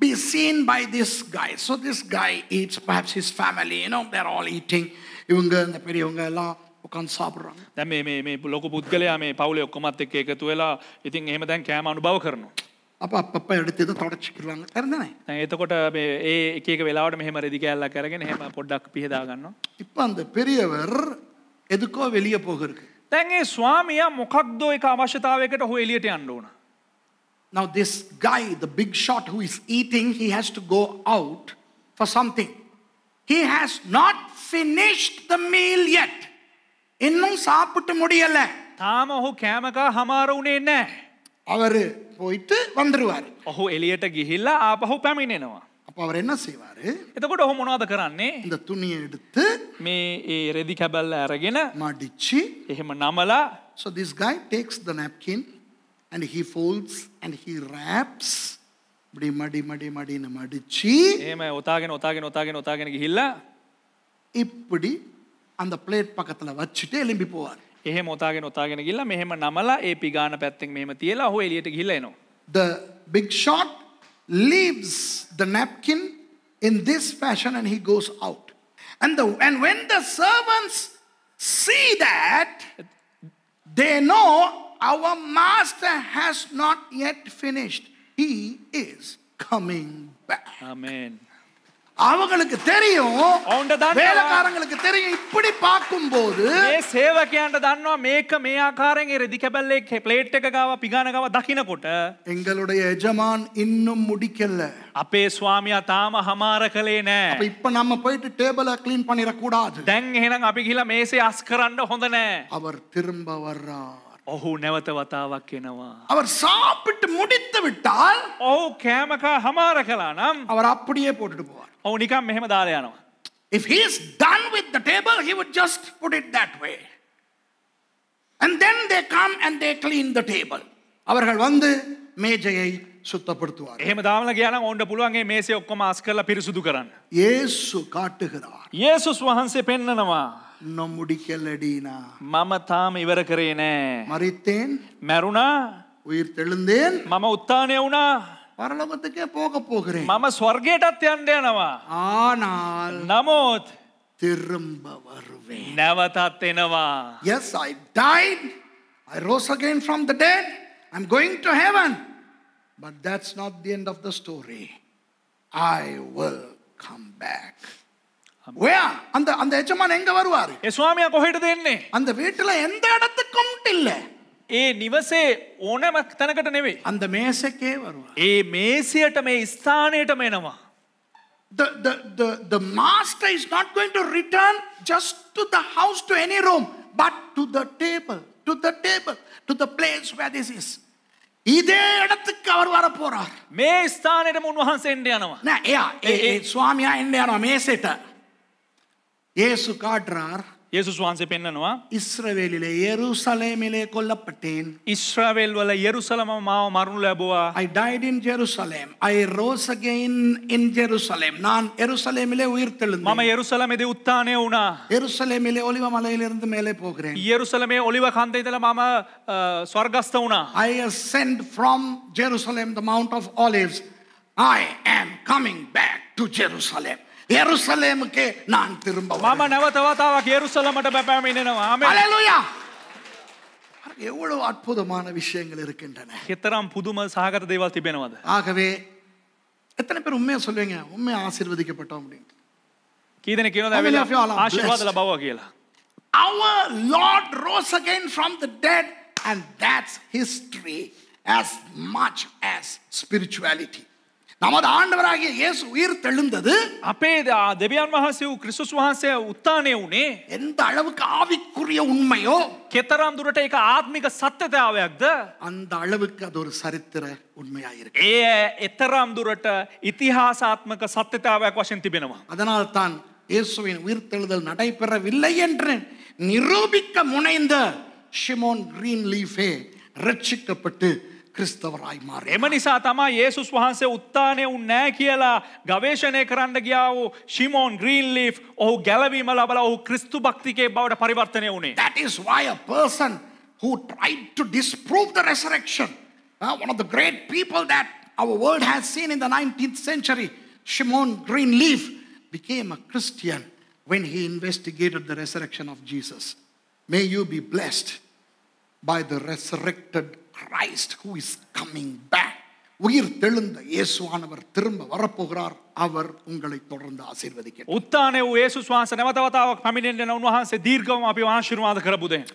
be seen by this guy. So this guy eats, perhaps his family, they're all eating. இவங்க இந்த பெரியவங்க எல்லாம் உட்கார்ந்து சாப்பிடுறாங்க. දැන් මේ ලොකු පුද්ගලයා මේ පවුලේ ඔක්කොමත් එක්ක එකතු වෙලා ඉතින් එහෙම දැන් කෑම අනුභව කරනවා. அப்பப்ப எடுத்து இதை தொடச்சிக்கிறாங்க. தெரிந்தானே? දැන් එතකොට මේ ඒ එක එක වෙලාවට මෙහෙම රෙදි කෑල්ලක් අරගෙන එහෙම පොඩ්ඩක් පිහදා ගන්නවා. இப்போ அந்த பெரியவர் எதுக்கோ வெளியே போகிறதுக்கு දැන් ඒ ස්වාමියා මොකක්ද ඒක අවශ්‍යතාවයකට ඔහු එළියට යන්න ඕන. Now this guy, the big shot who is eating, he has to go out for something. He has not finished the meal yet. இன்னும் சாப்பிட்டு முடியல. තාම ඔහු කෑමක හමාර වුණේ නැහැ. அவரு போயிட்டு வந்துருவாரு. ඔහු එළියට ගිහිල්ලා ආපහු පැමිණෙනවා. அப்ப அவர் என்ன செய்வாரு? එතකොට ඔහු මොනවද කරන්නේ? இந்த துணியை எடுத்து මේ ඒ රෙදි කැබල්ල අරගෙන மடிச்சு, එහෙම නමලා so this guy takes the napkin and he folds and he wraps. இப்படி மடின்னு மடிச்சு එහෙම ඔතාගෙන ගිහිල්ලා இப்படி அந்த பிளேட் பக்கத்துல வச்சுட்டு எலும்பி போவார். එහෙම ඔතාගෙන ගිහිල්ලා මෙහෙම නමලා ඒ පිගාන පැත්තෙන් මෙහෙම තියලා ඔහු එළියට ගිහිල්ලා එනවා. The big shot leaves the napkin in this fashion and he goes out. And when the servants see that, they know our master has not yet finished. He is coming back. Amen. அவங்களுக்கு தெரியும், அவன்ட දන්නවා. வேலைக்காரங்களுக்கு தெரியும். இப்படி பார்க்கும்போது මේ සේවකයන්ට දන්නවා මේක මේ ආකාරයෙන් ඒ රෙදි කැබල්ලේ ප්ලේට් එක ගාව පිගාන ගාව දකින්නකොට எங்களுடைய எஜமான் இன்னும் முடிக்கல. අපේ ස්වාමියා තාම හමාර කළේ அப்ப නැහැ. இப்ப நம்ம போயிட்டு டேபிளை க்ளீன் பண்ணிர கூடாது. දැන් එහෙනම් අපි ගිහිල්ලා මේසේ අස් කරන්න හොඳ නැහැ. அவர் திரும்ப வர்றார். ඔහු නැවත වතාවක් එනවා. அவர் சாப்பிட்டு முடித்து விட்டால் ඔහු කෑමක හමාර කළා නම් அவர் அப்படியே போட்டுட்டு போவார். ඔහු නිකන් මෙහෙම දාලා යනවා. If he is done with the table, he would just put it that way. And then they come and they clean the table. அவர்கள் வந்து மேஜையை சுத்தப்படுத்துவார். එහෙම දාමලා ගියා නම් ඕන්න පුළුවන් මේ මේසේ ඔක්කොම අස් කරලා පිරිසුදු කරන්න. இயேசு காட்டுகிறார். යේසුස් වහන්සේ පෙන්නනවා இன்னும் முடிக்கலடினா. මම තාම ඉවර කරේ නෑ. மரித்தேன், මැරුණා, உயிர் தெழுந்தேன், මම උත්ථානය වුණා, பரலோகத்துக்கே போக போகிறேன். මම ස්වර්ගයටත් යන්න යනවා. ஆனால் නමුත් திரும்ப வருவேன். නැවතත් එනවා. Yes, I died. I rose again from the dead. I'm going to heaven. But that's not the end of the story. I will come back. Where? அந்த எஜமான் எங்க வருவாரு? ඒ ස්වාමියා කොහෙටද එන්නේ? அந்த வீட்டுல எந்த இடத்துக்கும் இல்ல. ඒ නිවසේ ඕනෑම තැනකට නෙවෙයි. அந்த மேசைக்கே வருவார். ඒ මේසියට මේ ස්ථානයටම එනවා. The master is not going to return just to the house, to any room, but to the table, to the place where this is. இதே இடத்துக்கு அவர் வர போறார். මේ ස්ථානයටම උන්වහන්සේ එන්න යනවා. නෑ එයා ස්වාමියා එන්න යනවා මේසෙට. இயேசு காட்டுறார், යේසුස් වහන්සේ පෙන්නනවා இஸ்ரவேலிலே எருசலேமிலே கொல்லப்பட்டேன். ඉස්රායෙල් වල යෙරුසලම මාව මරණු ලැබුවා. I died in Jerusalem. I rose again in Jerusalem. நான் எருசலேமிலே உயிர் මම தெழுந்தேன். යෙරුසලමේදී උත්ථානය වුණා. எருசலேமிலே ஒலிவ மலையிலிருந்து மேலே போகிறேன். යෙරුසලමේ ඔලිව කන්දේ ඉඳලා මම ස්වර්ගස්ත වුණා. I ascend from Jerusalem, the Mount of Olives. I am coming back to Jerusalem. எருசலேமுக்கே நான் திரும்ப මම வருவேன். නැවත වතාවක් යෙරුසලමට පැමිණෙනවා. ආමෙන්. ஹalleluya. எவ்வளவு அற்புதமான விஷயங்கள் இருக்கின்றன. කතරම් පුදුම සහගත දේවල් තිබෙනවද? ஆகவே எத்தனை பேர் உண்மையா சொல்லுவீங்க, உண்மையா ஆசீர்வதிக்கப்பட்டோம் அப்படின்னு? කී දෙනෙක් කියනවද How many of you all are ආශිර්වාද blessed? ලබවුවා කියලා? Our Lord rose again from the dead, and that's history as much as spirituality. நமது ஆண்டவராகிய இயேசு உயிர் தெழுந்தது අපේ දෙවියන් වහන්සේ වූ ක්‍රිස්තුස් වහන්සේ උත්ථානය වුණේ எந்த அளவுக்கு ஆவிக்குரிய உண்மையோ කෙතරම් දුරට ඒක ආත්මික සත්‍යතාවයක්ද? அந்த அளவுக்கு அது ஒரு சரித்திர உண்மையாயிருக்கு. ඒ එතරම් දුරට ඉතිහාසාත්මක සත්‍යතාවයක් වශයෙන් තිබෙනවා. அதனால் தான் இயேசுவின் உயிர்த்தெழுதல் நடைபெறவில்லை என்று நிரூபிக்க முனைந்த ஷிமோன் கிரீன்லீஃபே ரட்சிக்கப்பட்டு கிறிஸ்தவராய் மாறினார். එම නිසා තමයි යේසුස් වහන්සේ උත්ථානය වුනේ නැහැ කියලා ගවේෂණය කරන්න ගියා වූ ෂිමෝන් ග්‍රීන්ලීෆ් ඔහු ගැලවීම ලබලා ඔහු ක්‍රිස්තු භක්තිකේ බවට පරිවර්තනය වුණේ. That is why a person who tried to disprove the resurrection, one of the great people that our world has seen in the 19th century, Shimon Greenleaf, became a Christian when he investigated the resurrection of Jesus. May you be blessed by the resurrected Christ who is coming back. உயிர் தெழுந்த இயேசுவானவர் திரும்ப வரப்போகிறார். அவர் உங்களை தொடர்ந்து ஆசீர்வதிக்கிறார். උත්ථානය වූ යේසුස් වහන්සේ නැවත වතාවක් පැමිණෙන්න උන්වහන්සේ දීර්ඝවම අපිව ආශිර්වාද කරපු දෙන්න.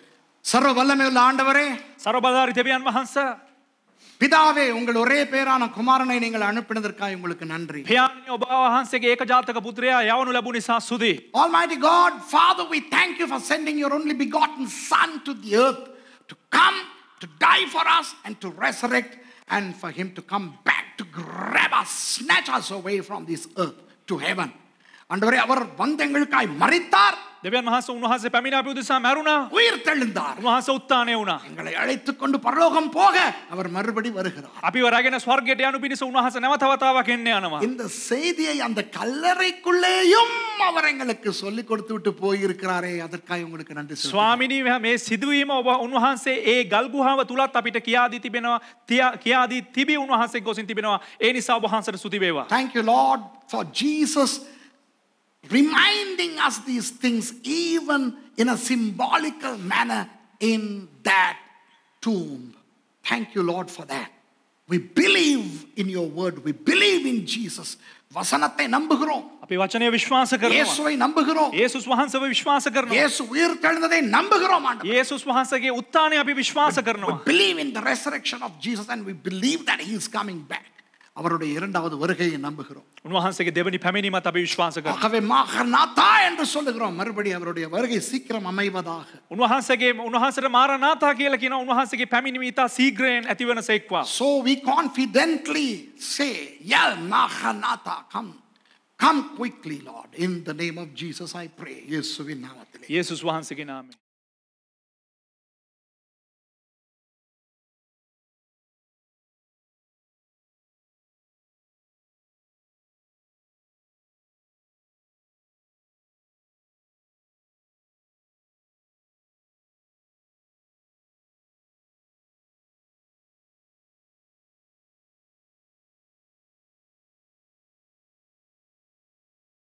சர்வ வல்லமையுள்ள ஆண்டவரே, සරබදාරි දෙවියන් වහන්ස, பிதாவே, உங்கள் ஒரே பேரான குமாரனை நீங்கள் அனுப்பினதற்காக உங்களுக்கு நன்றி. පියාණනි ඔබ වහන්සේගේ ඒකජාතක පුත්‍රයා යවනු ලැබු නිසා සුදී. Almighty God, Father, we thank you for sending your only begotten Son to the earth to come, to die for us, and to resurrect, and for him to come back to grab us, snatch us away from this earth to heaven. ஆண்டவரே, அவர் வந்து எங்களுக்காய் மரித்தார், දෙවියන් වහන්සේ උන්වහන්සේ පැමිණ අපි උදෙසා මැරුණා. உயிர் தெழுந்தார், උන්වහන්සේ උත්ථානය වුණා. எங்களை அழைத்துக் கொண்டு பரலோகம் போக அவர் மறுபடி வருகிறார். අපිව රැගෙන ස්වර්ගයට යනු පිණිස උන්වහන්සේ නැවත වතාවක් එන්න යනවා. இந்த செய்தியை அந்த கல்லறைக்குள்ளேயும் அவர் எங்களுக்கு சொல்லிக் கொடுத்து விட்டு போயிருக்கிறாரே, அதற்காக உங்களுக்கு நன்றி சொல்கிறேன். ස්වාමිනී මේ සිදුවීම ඔබ උන්වහන්සේ ඒ ගල් ගුහාව තුලත් අපිට කියා දී තිබෙනවා. කියා දී තිබී උන්වහන්සේ ගොසින් තිබෙනවා. ඒ නිසා ඔබ වහන්සේට ස්තුති වේවා. Thank you, Lord, for Jesus reminding us these things even in a symbolical manner in that tomb. Thank you, Lord, for that. We believe in your word. We believe in Jesus. வசனத்தை நம்புகிறோம். අපි වචනය විශ්වාස කරනවා. இயேசுவை நம்புகிறோம். යේසුස් වහන්සේව විශ්වාස කරනවා. இயேசு உயிர் தெழுந்ததை நம்புகிறோம் ஆண்டவரே. යේසුස් වහන්සේගේ උත්ථානය අපි විශ්වාස කරනවා. We believe in the resurrection of Jesus and we believe that he is coming back. அவருடைய இரண்டாவது வருகையை நம்புகிறோம். උන්වහන්සේගේ දෙවනි පැමිණීමත් අපි විශ්වාස කරනවා. ஆகவே மாரநாதா என்று சொல்லுகிறோம். மறுபடியும் அவருடைய வருகை சீக்கிரம் அமைவதாக. උන්වහන්සේට මාරනාතා කියලා කියනවා. උන්වහන්සේගේ පැමිණීම ඉතා ශීඝ්‍රයෙන් ඇතිවන සේක්වා. So we confidently say, yeah, Maranatha, come quickly, Lord. In the name of Jesus I pray. இயேசுவின் நாமத்திலே. යේසුස් වහන්සේගේ නාමයෙන්